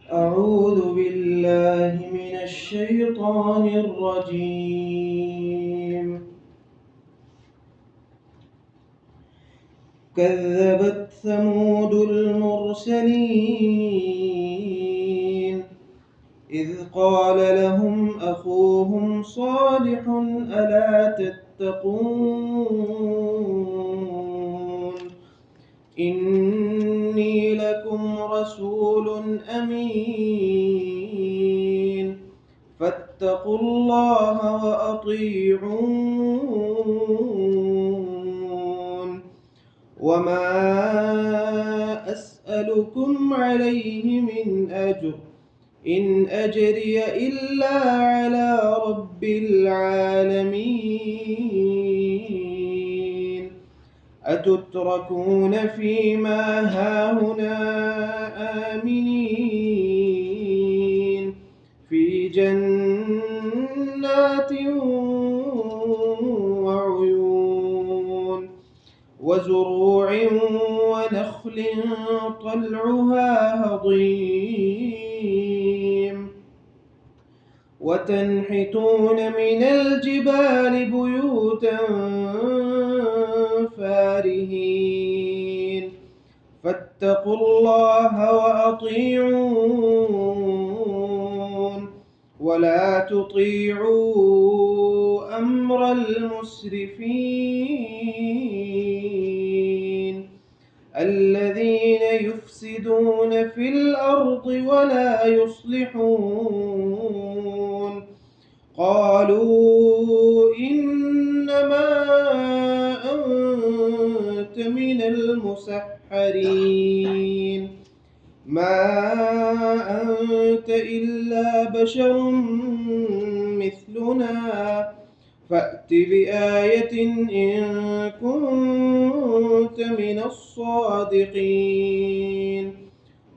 أعوذ بالله من الشيطان الرجيم. كذبت ثمود المرسلين إذ قال لهم أخوهم صالح ألا تتقون إني لكم رسول أمين فاتقوا الله وأطيعون وما أسألكم عليه من أجر إن أجري إلا على رب العالمين أتتركون فيما هاهنا آمنين في جنات وعيون وزروع ونخل طلعها هضيم وتنحتون من الجبال بيوتا فارهين فاتقوا الله وأطيعون ولا تطيعوا أمر المسرفين الذين يفسدون في الأرض ولا يصلحون قالوا إنما أنت من المسحرين ما أنت إلا بشر مثلنا فأت بآية إن كنت من الصادقين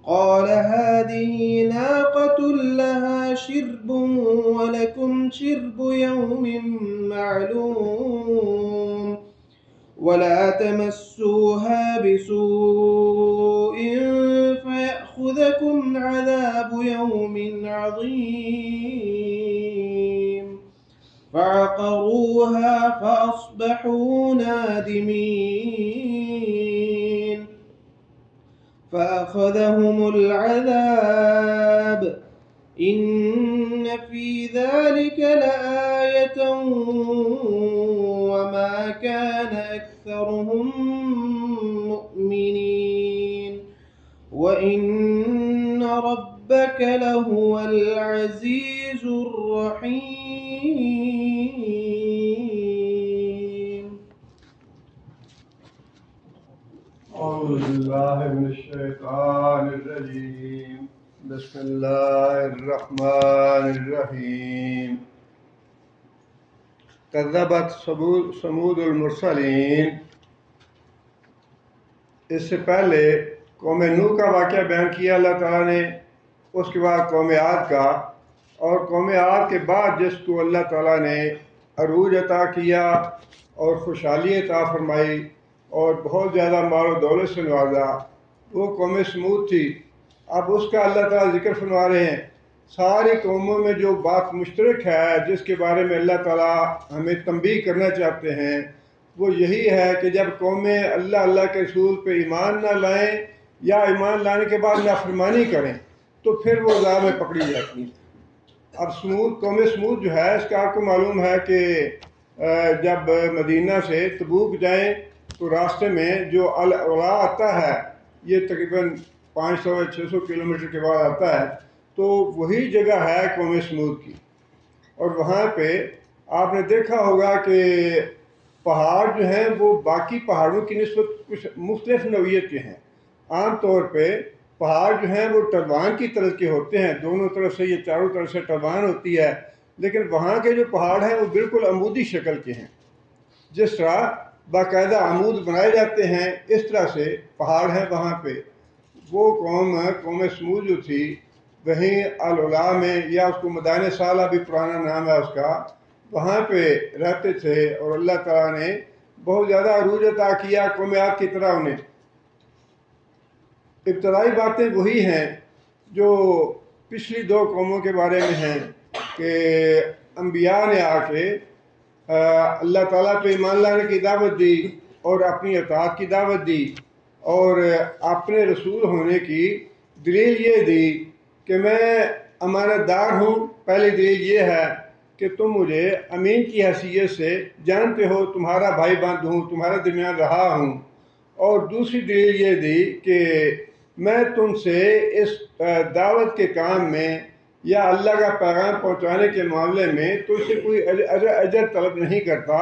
قال هذه ناقة لها شرب ولكم شرب يوم معلوم ولا تمسوها بسوء فيأخذكم عذاب يوم عظيم فعقروها فأصبحوا نادمين فأخذهم العذاب إن في ذلك لآية وما كان أكثرهم مؤمنين وإن ربك لهو العزيز الرحيم. أعوذ بالله من الشيطان الرجيم بسم الله الرحمن الرحيم كذبت ثمود المرسلین اس سے پہلے قوم نوح کا واقعہ بیان کیا اللہ تعالیٰ نے، اس کے بعد قوم عاد کا، اور قوم عاد کے بعد جس کو اللہ تعالیٰ نے عروج عطا کیا اور خوشحالی عطا فرمائی اور بہت زیادہ مال و دولت سے نوازا، وہ قوم سمود تھی۔ اب اس کا اللہ تعالیٰ ذکر فرما رہے ہیں۔ ساری قوموں میں جو بات مشترک ہے جس کے بارے میں اللہ تعالیٰ ہمیں تنبیہ کرنا چاہتے ہیں وہ یہی ہے کہ جب قومیں اللہ کے رسول پہ ایمان نہ لائیں یا ایمان لانے کے بعد نافرمانی کریں تو پھر وہ عذاب میں پکڑی جاتی ہیں۔ اب قوم سمود جو ہے اس کا آپ کو معلوم ہے کہ جب مدینہ سے تبوک جائیں تو راستے میں جو الاولا آتا ہے، یہ تقریباً 500 یا 600 کلومیٹر کے بعد آتا ہے، تو وہی جگہ ہے قوم سمود کی۔ اور وہاں پہ آپ نے دیکھا ہوگا کہ پہاڑ جو ہیں وہ باقی پہاڑوں کی نسبت کچھ مختلف نوعیت کے ہیں۔ عام طور پہ پہاڑ جو ہیں وہ ٹربان کی طرح کے ہوتے ہیں، دونوں طرف سے، یہ چاروں طرف سے ٹربان ہوتی ہے، لیکن وہاں کے جو پہاڑ ہیں وہ بالکل عمودی شکل کے ہیں۔ جس طرح باقاعدہ عمود بنائے جاتے ہیں اس طرح سے پہاڑ ہیں وہاں پہ۔ وہ قوم سمود جو تھی وہیں الاولا میں، یا اس کو مدائن سالہ بھی پرانا نام ہے اس کا، وہاں پہ رہتے تھے، اور اللہ تعالیٰ نے بہت زیادہ عروج عطا کیا قوم عاد کی طرح انہیں۔ ابتدائی باتیں وہی ہیں جو پچھلی دو قوموں کے بارے میں ہیں کہ انبیاء نے آ کے اللہ تعالیٰ پہ ایمان لانے کی دعوت دی اور اپنی اطاعت کی دعوت دی اور اپنے رسول ہونے کی دلیل یہ دی کہ میں امانت دار ہوں۔ پہلی دلیل یہ ہے کہ تم مجھے امین کی حیثیت سے جانتے ہو، تمہارا بھائی بند ہوں، تمہارے درمیان رہا ہوں۔ اور دوسری دلیل یہ دی کہ میں تم سے اس دعوت کے کام میں یا اللہ کا پیغام پہنچانے کے معاملے میں تجھ سے کوئی اجر طلب نہیں کرتا،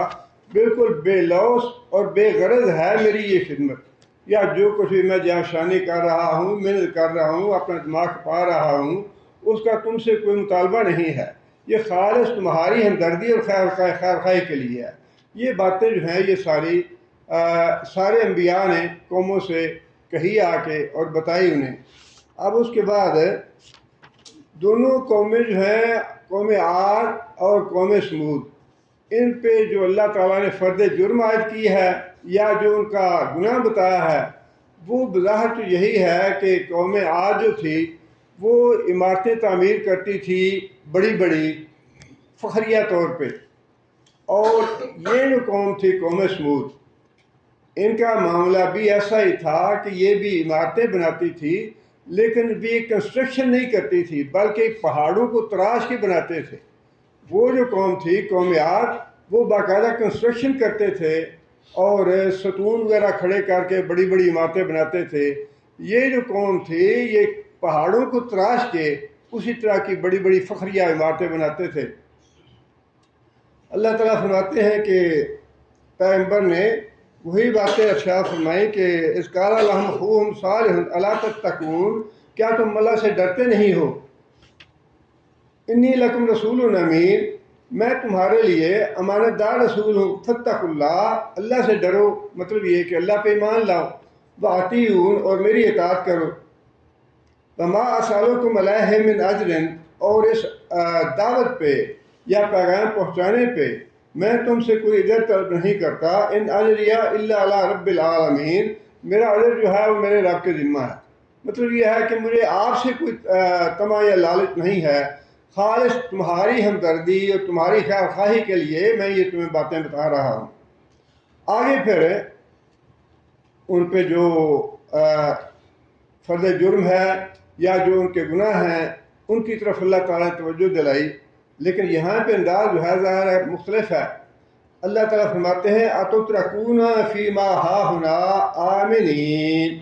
بالکل بے لوث اور بے غرض ہے میری یہ خدمت، یا جو کچھ بھی میں جانشانی کر رہا ہوں، محنت کر رہا ہوں، اپنا دماغ پا رہا ہوں، اس کا تم سے کوئی مطالبہ نہیں ہے، یہ خالص تمہاری ہمدردی اور خیر خواہی کے لیے ہے۔ یہ باتیں جو ہیں یہ سارے انبیاء نے قوموں سے کہی آ کے اور بتائی انہیں۔ اب اس کے بعد دونوں قومیں جو ہیں، قوم عاد اور قوم سمود، ان پہ جو اللہ تعالیٰ نے فرد جرم عائد کی ہے یا جو ان کا گناہ بتایا ہے، وہ بظاہر تو یہی ہے کہ قوم عاد جو تھی وہ عمارتیں تعمیر کرتی تھی بڑی بڑی فخریہ طور پہ، اور یہ جو قوم تھی قوم سمود، ان کا معاملہ بھی ایسا ہی تھا کہ یہ بھی عمارتیں بناتی تھی لیکن بھی کنسٹرکشن نہیں کرتی تھی بلکہ پہاڑوں کو تراش کے بناتے تھے۔ وہ جو قوم تھی قوم عاد، وہ باقاعدہ کنسٹرکشن کرتے تھے اور ستون وغیرہ کھڑے کر کے بڑی بڑی عمارتیں بناتے تھے۔ یہ جو قوم تھی یہ پہاڑوں کو تراش کے اسی طرح کی بڑی بڑی فخریہ عمارتیں بناتے تھے۔ اللہ تعالیٰ فرماتے ہیں کہ پیغمبر نے وہی باتیں ارشاد فرمائیں کہ اذ قال لهم اخوهم صالح الا تتقون، کیا تم اللہ سے ڈرتے نہیں ہو؟ انی لکم رسول امین، میں تمہارے لیے امانت دار رسول ہوں، فاتقوا اللہ، اللہ سے ڈرو، مطلب یہ کہ اللہ پہ ایمان لاؤ، واطیعون، اور میری اطاعت کرو، وما اسالکم علیہ من اجر، اور اس دعوت پہ یا پیغام پہنچانے پہ میں تم سے کوئی اجر طلب نہیں کرتا، ان اجریہ الا علی رب العالمین، میرا اجر جو ہے وہ میرے رب کے ذمہ ہے۔ مطلب یہ ہے کہ مجھے آپ سے کوئی طمع یا لالچ نہیں ہے، خالص تمہاری ہمدردی اور تمہاری خیر خواہی کے لیے میں یہ تمہیں باتیں بتا رہا ہوں۔ آگے پھر ان پہ جو فرد جرم ہے یا جو ان کے گناہ ہیں ان کی طرف اللہ تعالیٰ نے توجہ دلائی، لیکن یہاں پہ انداز جو ہے ظاہر ہے مختلف ہے۔ اللہ تعالیٰ فرماتے ہیں اتترکون فیما ہاہنا آمنین،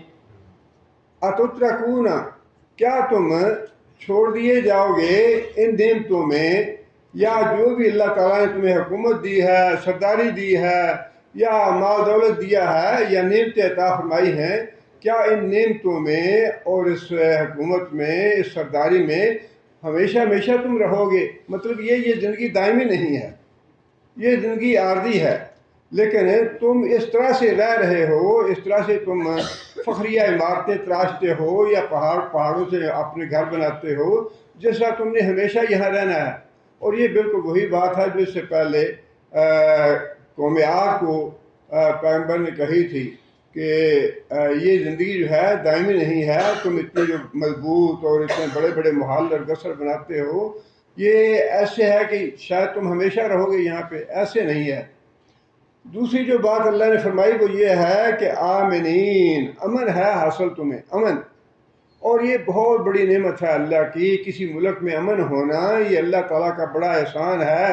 اتترکون، کیا تم چھوڑ دیے جاؤ گے ان نعمتوں میں، یا جو بھی اللہ تعالیٰ نے تمہیں حکومت دی ہے، سرداری دی ہے، یا مال دولت دیا ہے، یا نعمتیں عطا فرمائی ہیں، کیا ان نعمتوں میں اور اس حکومت میں، اس سرداری میں ہمیشہ ہمیشہ تم رہو گے؟ مطلب یہ زندگی دائمی نہیں ہے، یہ زندگی عارضی ہے، لیکن تم اس طرح سے رہ رہے ہو، اس طرح سے تم فخریہ عمارتیں تراشتے ہو یا پہاڑوں سے اپنے گھر بناتے ہو جس طرح تم نے ہمیشہ یہاں رہنا ہے۔ اور یہ بالکل وہی بات ہے جو اس سے پہلے قوم عاد کو پیغمبر نے کہی تھی کہ یہ زندگی جو ہے دائمی نہیں ہے، تم اتنے جو مضبوط اور اتنے بڑے بڑے محل اور قصر بناتے ہو، یہ ایسے ہے کہ شاید تم ہمیشہ رہو گے یہاں پہ، ایسے نہیں ہے۔ دوسری جو بات اللہ نے فرمائی وہ یہ ہے کہ آمنین، امن ہے حاصل تمہیں، امن، اور یہ بہت بڑی نعمت ہے اللہ کی، کسی ملک میں امن ہونا یہ اللہ تعالیٰ کا بڑا احسان ہے۔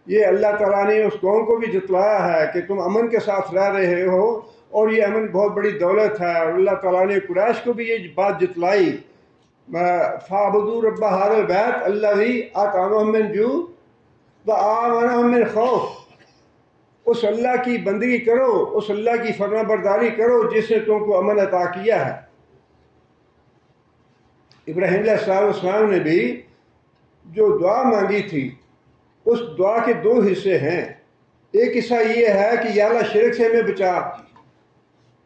یہ اللہ تعالیٰ نے اس قوم کو بھی جتلایا ہے کہ تم امن کے ساتھ رہ رہے ہو، اور یہ امن بہت بڑی دولت ہے، اور اللہ تعالیٰ نے قریش کو بھی یہ بات جتلائی، فَاعْبُدُوا رَبَّ هَٰذَا الْبَيْتِ الَّذِي أَطْعَمَهُم مِّن جُوعٍ وَآمَنَهُم مِّن خَوْفٍ، اس اللہ کی بندگی کرو، اس اللہ کی فرما برداری کرو جس نے تم کو امن عطا کیا ہے۔ ابراہیم علیہ السلام نے بھی جو دعا مانگی تھی اس دعا کے دو حصے ہیں۔ ایک حصہ یہ ہے کہ یا اللہ شرک سے ہمیں بچا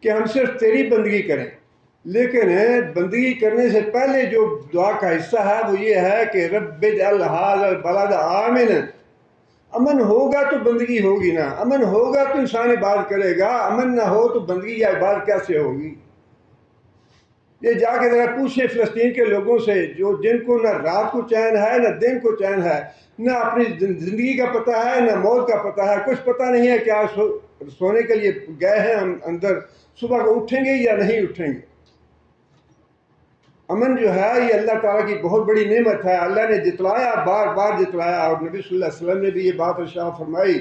کہ ہم صرف تیری بندگی کریں، لیکن بندگی کرنے سے پہلے جو دعا کا حصہ ہے وہ یہ ہے کہ رب اجعل ھذا البلد آمنا، امن ہوگا تو بندگی ہوگی نا، امن ہوگا تو انسان عبادت کرے گا، امن نہ ہو تو بندگی یا عبادت کیسے ہوگی؟ یہ جا کے ذرا پوچھیں فلسطین کے لوگوں سے جن کو نہ رات کو چین ہے نہ دن کو چین ہے، نہ اپنی زندگی کا پتہ ہے نہ موت کا پتہ ہے، کچھ پتہ نہیں ہے کہ آج سونے کے لیے گئے ہیں ہم اندر، صبح کو اٹھیں گے یا نہیں اٹھیں گے۔ امن جو ہے یہ اللہ تعالیٰ کی بہت بڑی نعمت ہے، اللہ نے جتلایا، بار بار جتلایا، اور نبی صلی اللہ علیہ وسلم نے بھی یہ بات ارشاد فرمائی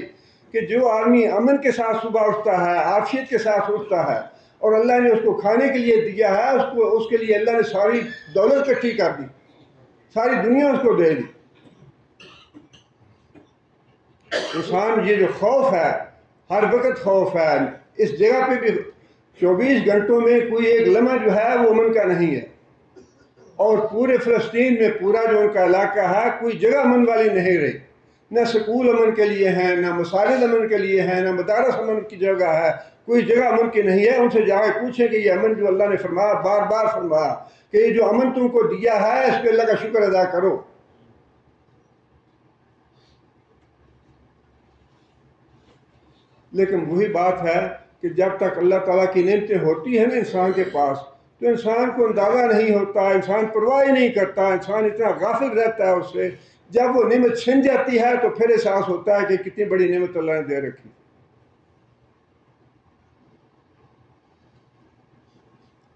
کہ جو آدمی امن کے ساتھ صبح اٹھتا ہے، عافیت کے ساتھ اٹھتا ہے، اور اللہ نے اس کو کھانے کے لیے دیا ہے، اس کے لیے اللہ نے ساری دولت اکٹھی کر دی، ساری دنیا اس کو دے دی۔ انسان یہ جو خوف ہے، ہر وقت خوف ہے، اس جگہ پہ بھی 24 گھنٹوں میں کوئی ایک لمحہ جو ہے وہ امن کا نہیں ہے، اور پورے فلسطین میں پورا جو ان کا علاقہ ہے کوئی جگہ امن والی نہیں رہی، نہ سکول امن کے لیے ہیں، نہ مساجد امن کے لیے ہیں، نہ مدارس امن کی جگہ ہے، کوئی جگہ امن کی نہیں ہے۔ ان سے جا کے پوچھیں کہ یہ امن جو اللہ نے فرمایا، بار بار فرمایا کہ یہ جو امن تم کو دیا ہے اس پہ اللہ کا شکر ادا کرو۔ لیکن وہی بات ہے کہ جب تک اللہ تعالیٰ کی نعمتیں ہوتی ہیں نا انسان کے پاس، تو انسان کو اندازہ نہیں ہوتا، انسان پرواہ ہی نہیں کرتا، انسان اتنا غافل رہتا ہے اس سے۔ جب وہ نعمت چھن جاتی ہے تو پھر احساس ہوتا ہے کہ کتنی بڑی نعمت اللہ نے دے رکھی۔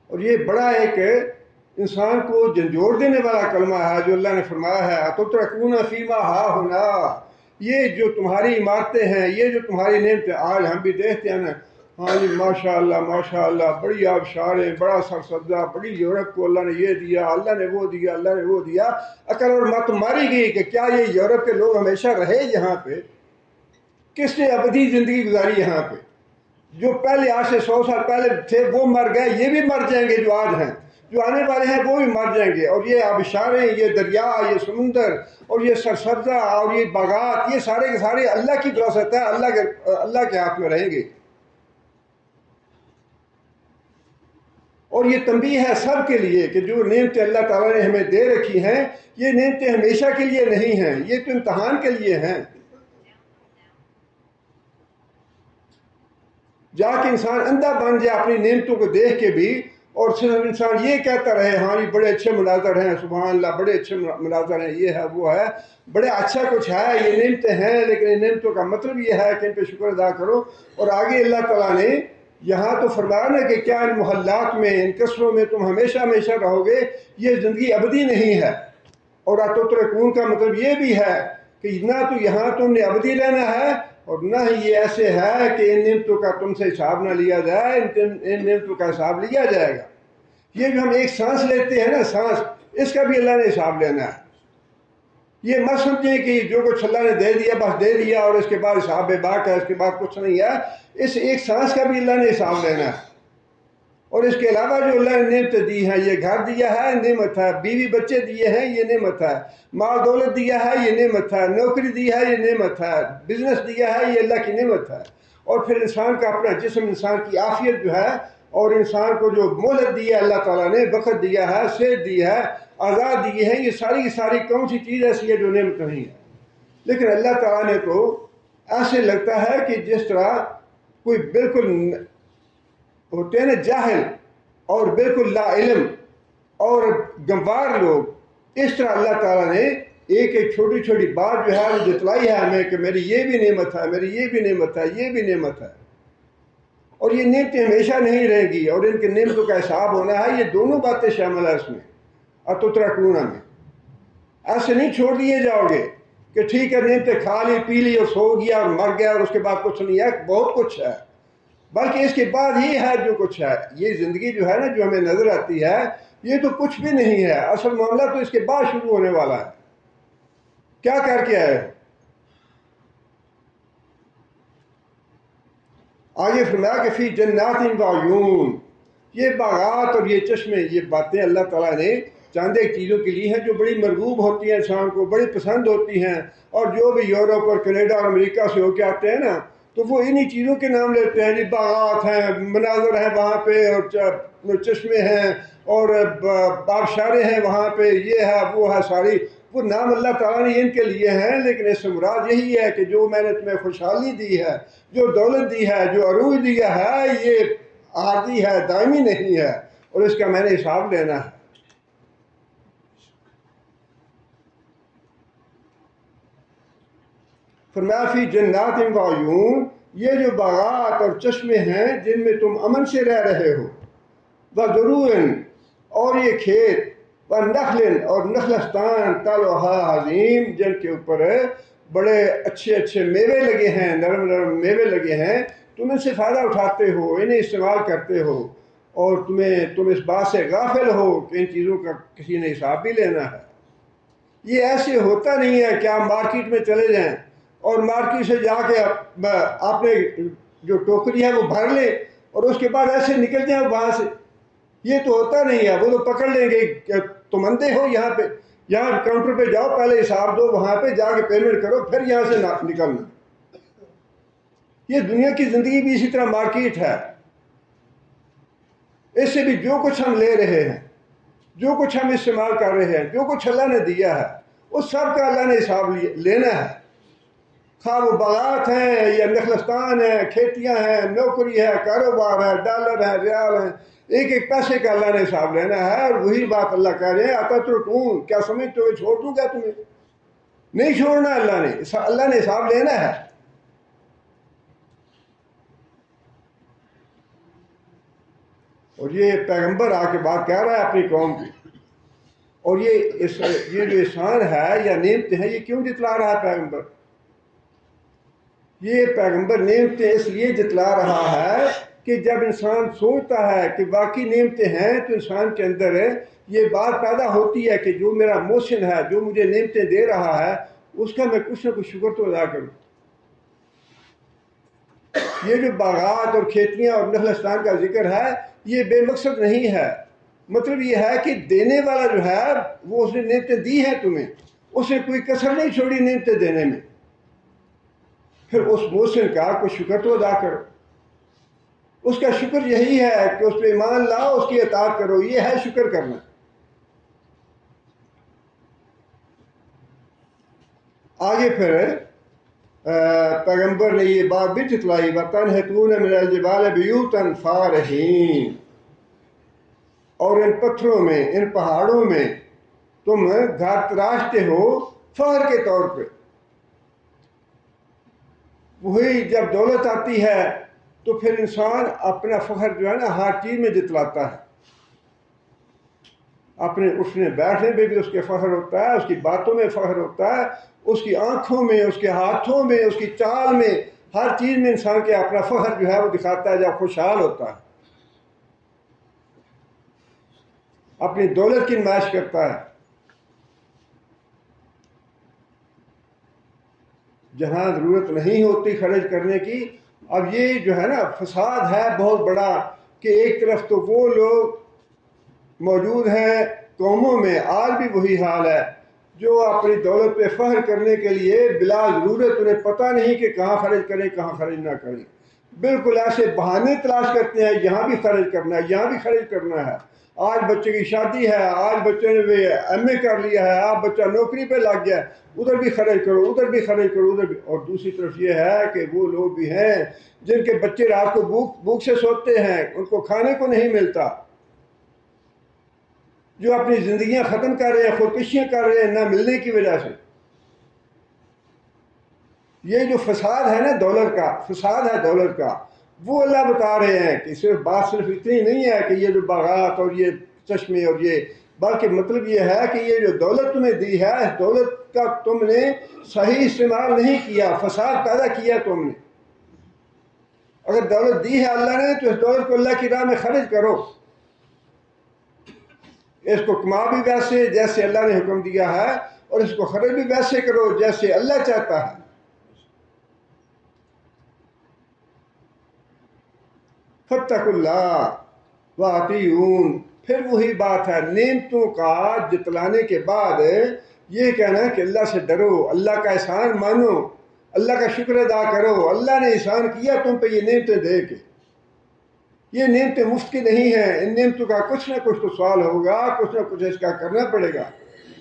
اور یہ بڑا ایک انسان کو جھنجھوڑ دینے والا کلمہ ہے جو اللہ نے فرمایا ہے، اتترکون فیما ہاہنا، یہ جو تمہاری عمارتیں ہیں، یہ جو تمہاری نعمتیں، آج ہم بھی دیکھتے ہیں نا، ہاں جی ماشاء اللہ بڑی آبشاریں، بڑا سرسبزہ، بڑی یورپ کو اللہ نے یہ دیا، اللہ نے وہ دیا، اللہ نے وہ دیا۔ عقل اور مت ماری گئی کہ کیا یہ یورپ کے لوگ ہمیشہ رہے یہاں پہ؟ کس نے ابدی زندگی گزاری یہاں پہ؟ جو پہلے آج سے 100 سال پہلے تھے وہ مر گئے، یہ بھی مر جائیں گے، جو آج ہیں، جو آنے والے ہیں وہ بھی مر جائیں گے۔ اور یہ آبشاریں، یہ دریا، یہ سمندر، اور یہ سرسبزہ اور یہ باغات، یہ سارے کے سارے اللہ کی وراثت ہے، اللہ کے ہاتھ میں رہیں گے۔ اور یہ تنبیہ ہے سب کے لیے کہ جو نعمتیں اللہ تعالیٰ نے ہمیں دے رکھی ہیں، یہ نعمتیں ہمیشہ کے لیے نہیں ہیں، یہ تو امتحان کے لیے ہیں۔ جا کے انسان اندھا بن جائے اپنی نعمتوں کو دیکھ کے بھی، اور صرف انسان یہ کہتا رہے ہاں یہ بڑے اچھے مناظر ہیں، سبحان اللہ بڑے اچھے مناظر ہیں، یہ ہے وہ ہے، بڑے اچھا کچھ ہے، یہ نعمتیں ہیں، لیکن ان نعمتوں کا مطلب یہ ہے کہ ان پہ شکر ادا کرو۔ اور آگے اللہ تعالیٰ نے یہاں تو فرمایا نا کہ کیا ان محلات میں، ان قصروں میں تم ہمیشہ ہمیشہ رہو گے، یہ زندگی ابدی نہیں ہے۔ اور اتترکون کا مطلب یہ بھی ہے کہ نہ تو یہاں تم نے ابدی لینا ہے، اور نہ ہی یہ ایسے ہے کہ ان نعمتوں کا تم سے حساب نہ لیا جائے، ان نعمتوں کا حساب لیا جائے گا۔ یہ جو ہم ایک سانس لیتے ہیں نا، سانس، اس کا بھی اللہ نے حساب لینا ہے۔ یہ مت سمجھیں کہ جو کچھ اللہ نے دے دیا بس دے دیا اور اس کے بعد حساب باق ہے، اس کے بعد کچھ نہیں ہے۔ اس ایک سانس کا بھی اللہ نے حساب لینا ہے۔ اور اس کے علاوہ جو اللہ نے نعمتیں دی ہیں، یہ گھر دیا ہے نعمت ہے، بیوی بچے دیے ہیں یہ نعمت ہے، مال دولت دیا ہے یہ نعمت ہے، نوکری دی ہے یہ نعمت ہے، بزنس دیا ہے یہ اللہ کی نعمت ہے۔ اور پھر انسان کا اپنا جسم، انسان کی عافیت جو ہے، اور انسان کو جو مہلت دی ہے اللہ تعالیٰ نے، وقت دیا ہے، صحت دی ہے، آزاد دی ہے، یہ ساری کی ساری کون سی چیز ایسی ہے جو نعمت نہیں ہے؟ لیکن اللہ تعالیٰ نے تو ایسے لگتا ہے کہ جس طرح کوئی بالکل ہوتے ہیں نا جاہل اور بالکل لا علم اور گنوار لوگ، اس طرح اللہ تعالیٰ نے ایک ایک چھوٹی چھوٹی بات جو ہے وہ جتلائی ہے ہمیں کہ میری یہ بھی نعمت ہے، میری یہ بھی نعمت ہے، یہ بھی نعمت ہے۔ اور یہ نعمتیں ہمیشہ نہیں رہیں گی، اور ان کے نعمتوں کا حساب ہونا ہے۔ یہ دونوں باتیں شامل ہیں اس میں، اتترکون میں۔ ایسے نہیں چھوڑ دیے جاؤ گے کہ ٹھیک ہے نعمتیں کھا لی پی لی اور سو گیا اور مر گیا اور اس کے بعد کچھ نہیں ہے۔ بہت کچھ ہے، بلکہ اس کے بعد یہ ہے جو کچھ ہے۔ یہ زندگی جو ہے نا جو ہمیں نظر آتی ہے، یہ تو کچھ بھی نہیں ہے، اصل معاملہ تو اس کے بعد شروع ہونے والا ہے۔ کیا کر کے آئے؟ آگے فرمایا کہ فی جنات وعیون، یہ باغات اور یہ چشمے، یہ باتیں اللہ تعالیٰ نے چند ایک چیزوں کے لیے ہیں جو بڑی مرغوب ہوتی ہیں، انسان کو بڑی پسند ہوتی ہیں۔ اور جو بھی یورپ اور کینیڈا اور امریکہ سے ہو کے آتے ہیں نا، تو وہ انہی چیزوں کے نام لیتے ہیں، جی باغات ہیں، مناظر ہیں وہاں پہ، اور چشمے ہیں، اور آبشاریں ہیں وہاں پہ، یہ ہے وہ ہے، ساری وہ نام اللہ تعالیٰ نے ان کے لیے ہیں۔ لیکن اس سے مراد یہی ہے کہ جو میں نے تمہیں خوشحالی دی ہے، جو دولت دی ہے، جو عروج دیا ہے، یہ عارضی ہے، دائمی نہیں ہے۔ اور اس کا میں نے حساب لینا ہے۔ فرمایا فی جنات و عیون، یہ جو باغات اور چشمے ہیں جن میں تم امن سے رہ رہے ہو، وزروع، اور یہ کھیت، ونخل، اور نخلستان طلعھا عظیم، جن کے اوپر بڑے اچھے اچھے میوے لگے ہیں، نرم نرم میوے لگے ہیں، تم ان سے فائدہ اٹھاتے ہو، انہیں استعمال کرتے ہو، اور تم اس بات سے غافل ہو کہ ان چیزوں کا کسی نے حساب بھی لینا ہے۔ یہ ایسے ہوتا نہیں ہے کہ آپ مارکیٹ میں چلے جائیں اور مارکیٹ سے جا کے آپ نے جو ٹوکری ہے وہ بھر لیں اور اس کے بعد ایسے نکل جائیں وہاں سے۔ یہ تو ہوتا نہیں ہے، وہ تو پکڑ لیں گے کہ تم اندھے ہو، یہاں کاؤنٹر پہ جاؤ، پہلے حساب دو، وہاں پہ جا کے پیمنٹ کرو، پھر یہاں سے نکلنا۔ یہ دنیا کی زندگی بھی اسی طرح مارکیٹ ہے۔ اس سے بھی جو کچھ ہم لے رہے ہیں، جو کچھ ہم استعمال کر رہے ہیں، جو کچھ اللہ نے دیا ہے، اس سب کا اللہ نے حساب لینا ہے۔ خواہ وہ باغات ہیں یا نخلستان ہیں، کھیتیاں ہیں، نوکری ہے، کاروبار ہے، ڈالر ہے، ریال ہیں، ایک ایک پیسے کا اللہ نے حساب لینا ہے۔ اور وہی بات اللہ کہہ رہے ہیں، اتترکون، کیا سمجھتے ہو چھوڑ دوں گا تمہیں؟ نہیں چھوڑنا، اللہ نے حساب لینا ہے۔ اور یہ پیغمبر آ کے بات کہہ رہا ہے اپنی قوم کی، اور یہ جو احسان ہے یا نعمتیں ہیں، یہ کیوں جتلا رہا ہے پیغمبر؟ یہ پیغمبر نعمتیں اس لیے جتلا رہا ہے کہ جب انسان سوچتا ہے کہ واقعی نعمتیں ہیں تو انسان کے اندر یہ بات پیدا ہوتی ہے کہ جو میرا محسن ہے، جو مجھے نعمتیں دے رہا ہے، اس کا میں کچھ نہ کچھ شکر تو ادا کروں۔ یہ جو باغات اور کھیتیاں اور نخلستان کا ذکر ہے، یہ بے مقصد نہیں ہے۔ مطلب یہ ہے کہ دینے والا جو ہے وہ اس نے نعمتیں دی ہیں تمہیں، اس نے کوئی کسر نہیں چھوڑی نعمتیں دینے میں۔ پھر اس محسن کا کوئی شکر تو ادا کرو۔ اس کا شکر یہی ہے کہ اس پہ ایمان لاؤ، اس کی اطاعت کرو، یہ ہے شکر کرنا۔ آگے پھر پیغمبر نے یہ بات بھی جتلائی، وَتَنْحِتُونَ مِنَ الْجِبَالِ بُيُوتًا فَارِحِينَ، اور ان پتھروں میں، ان پہاڑوں میں تم گھر تراشتے ہو فخر کے طور پہ۔ وہی جب دولت آتی ہے تو پھر انسان اپنا فخر جو ہے نا ہر چیز میں جتلاتا ہے۔ اپنے اٹھنے بیٹھنے پہ بھی اس کے فخر ہوتا ہے، اس کی باتوں میں فخر ہوتا ہے، اس کی آنکھوں میں، اس کے ہاتھوں میں، اس کی چال میں، ہر چیز میں انسان کے اپنا فخر جو ہے وہ دکھاتا ہے جب خوشحال ہوتا ہے، اپنی دولت کی نمائش کرتا ہے۔ جہاں ضرورت نہیں ہوتی خرچ کرنے کی، اب یہ جو ہے نا فساد ہے بہت بڑا، کہ ایک طرف تو وہ لوگ موجود ہیں قوموں میں، آج بھی وہی حال ہے، جو اپنی دولت پہ فخر کرنے کے لیے بلا ضرورت انہیں پتہ نہیں کہ کہاں خرچ کریں کہاں خرچ نہ کریں، بالکل ایسے بہانے تلاش کرتے ہیں، یہاں بھی خرچ کرنا ہے، یہاں بھی خرچ کرنا ہے۔ آج بچے کی شادی ہے، آج بچے نے ایم اے کر لیا ہے، آپ بچہ نوکری پہ لگ گیا، ادھر بھی خرچ کرو، ادھر بھی خرچ کرو، ادھر بھی۔ اور دوسری طرف یہ ہے کہ وہ لوگ بھی ہیں جن کے بچے رات کو بھوک سے سوتے ہیں، ان کو کھانے کو نہیں ملتا، جو اپنی زندگیاں ختم کر رہے ہیں، خودکشیاں کر رہے ہیں نہ ملنے کی وجہ سے۔ یہ جو فساد ہے نا دولت کا، فساد ہے دولت کا، وہ اللہ بتا رہے ہیں کہ بات صرف اتنی نہیں ہے کہ یہ جو باغات اور یہ چشمے اور یہ، بلکہ مطلب یہ ہے کہ یہ جو دولت تمہیں دی ہے، اس دولت کا تم نے صحیح استعمال نہیں کیا، فساد پیدا کیا تم نے۔ اگر دولت دی ہے اللہ نے تو اس دولت کو اللہ کی راہ میں خرچ کرو، اس کو کما بھی ویسے جیسے اللہ نے حکم دیا ہے، اور اس کو خرچ بھی ویسے کرو جیسے اللہ چاہتا ہے۔ فَاتَّقُوا اللَّهَ وَأَطِیعُونِ، پھر وہی بات ہے، نعمتوں کا جتلانے کے بعد یہ کہنا کہ اللہ سے ڈرو، اللہ کا احسان مانو، اللہ کا شکر ادا کرو، اللہ نے احسان کیا تم پہ یہ نعمتیں دے کے۔ یہ نعمتیں مفت کی نہیں ہیں، ان نعمتوں کا کچھ نہ کچھ تو سوال ہوگا، کچھ نہ کچھ اس کا کرنا پڑے گا،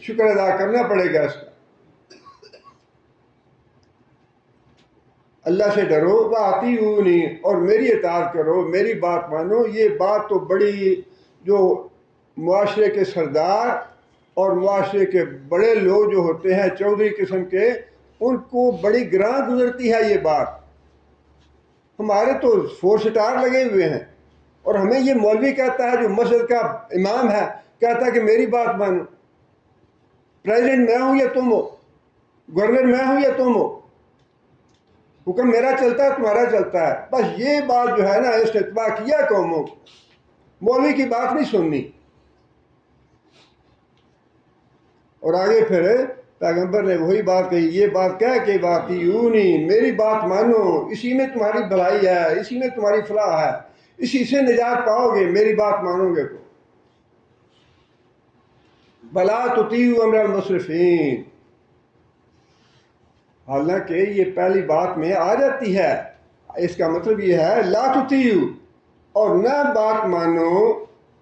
شکر ادا کرنا پڑے گا اس کا۔ اللہ سے ڈرو، وَأَطِیعُونِ، اور میری اطاعت کرو، میری بات مانو۔ یہ بات تو بڑی جو معاشرے کے سردار اور معاشرے کے بڑے لوگ جو ہوتے ہیں چودھری قسم کے، ان کو بڑی گراں گزرتی ہے یہ بات۔ ہمارے تو 4 سٹار لگے ہوئے ہیں، اور ہمیں یہ مولوی کہتا ہے جو مسجد کا امام ہے، کہتا ہے کہ میری بات مانو، پریزیڈنٹ میں ہوں یا تم ہو، گورنر میں ہوں یا تم ہو، حکم میرا چلتا ہے تمہارا چلتا ہے۔ بس یہ بات جو ہے نا، اس نے اتباع کیا قوموں، مولوی کی بات نہیں سننی۔ اور آگے پھر پیغمبر نے وہی بات کہی، یہ بات کہہ کے بات یونی، میری بات مانو، اسی میں تمہاری بھلائی ہے، اسی میں تمہاری فلاح ہے، اسی سے نجات پاؤ گے، میری بات مانو گے تو۔ بلا تطیعوا امر المسرفین، حالانکہ یہ پہلی بات میں آ جاتی ہے، اس کا مطلب یہ ہے لا تطیعوا، اور نہ بات مانو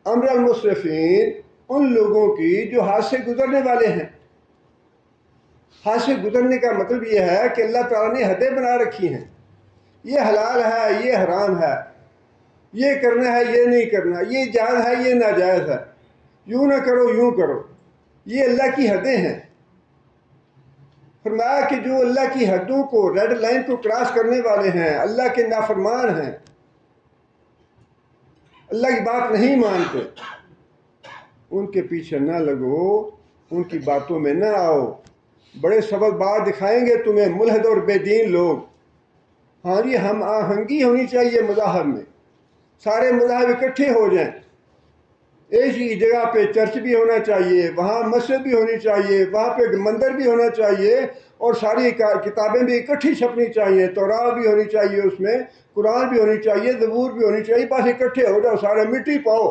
امر المسرفین، ان لوگوں کی جو حد سے گزرنے والے ہیں۔ حد سے گزرنے کا مطلب یہ ہے کہ اللہ تعالیٰ نے حدیں بنا رکھی ہیں، یہ حلال ہے، یہ حرام ہے، یہ کرنا ہے، یہ نہیں کرنا، یہ جائز ہے، یہ ناجائز ہے، یوں نہ کرو، یوں کرو، یہ اللہ کی حدیں ہیں۔ فرمایا کہ جو اللہ کی حدوں کو، ریڈ لائن کو کراس کرنے والے ہیں، اللہ کے نافرمان ہیں، اللہ کی بات نہیں مانتے، ان کے پیچھے نہ لگو، ان کی باتوں میں نہ آؤ۔ بڑے سبق بات دکھائیں گے تمہیں ملحد اور بے دین لوگ۔ ہاں جی، ہم آہنگی ہونی چاہیے مذاہب میں، سارے مذاہب اکٹھے ہو جائیں، ایک ہی جگہ پہ چرچ بھی ہونا چاہیے، وہاں مسجد بھی ہونی چاہیے، وہاں پہ مندر بھی ہونا چاہیے، اور ساری کتابیں بھی اکٹھی چھپنی چاہیے، تورات بھی ہونی چاہیے، اس میں قرآن بھی ہونی چاہیے، زبور بھی ہونی چاہیے، بس اکٹھے ہو جاؤ، سارے مٹی پاؤ۔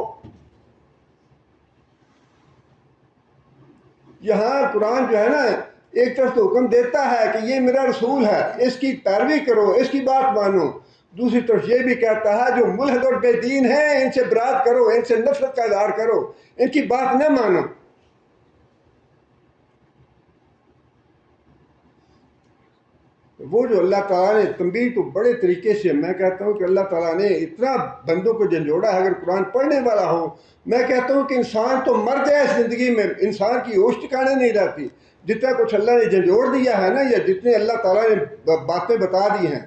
یہاں قرآن جو ہے نا، ایک طرف تو حکم دیتا ہے کہ یہ میرا رسول ہے، اس کی پیروی کرو، اس کی بات مانو، دوسری طرف یہ بھی کہتا ہے جو ملحد اور بے دین ہیں ان سے برات کرو، ان سے نفرت کا اظہار کرو، ان کی بات نہ مانو۔ وہ جو اللہ تعالیٰ نے تنبیہ تو بڑے طریقے سے، میں کہتا ہوں کہ اللہ تعالیٰ نے اتنا بندوں کو جھنجھوڑا ہے، اگر قرآن پڑھنے والا ہو، میں کہتا ہوں کہ انسان تو مر جائے اس زندگی میں، انسان کی ہوش ٹھکانے نہیں رہتی، جتنا کچھ اللہ نے جھنجھوڑ دیا ہے نا، یا جتنے اللہ تعالیٰ نے باتیں بتا دی ہیں۔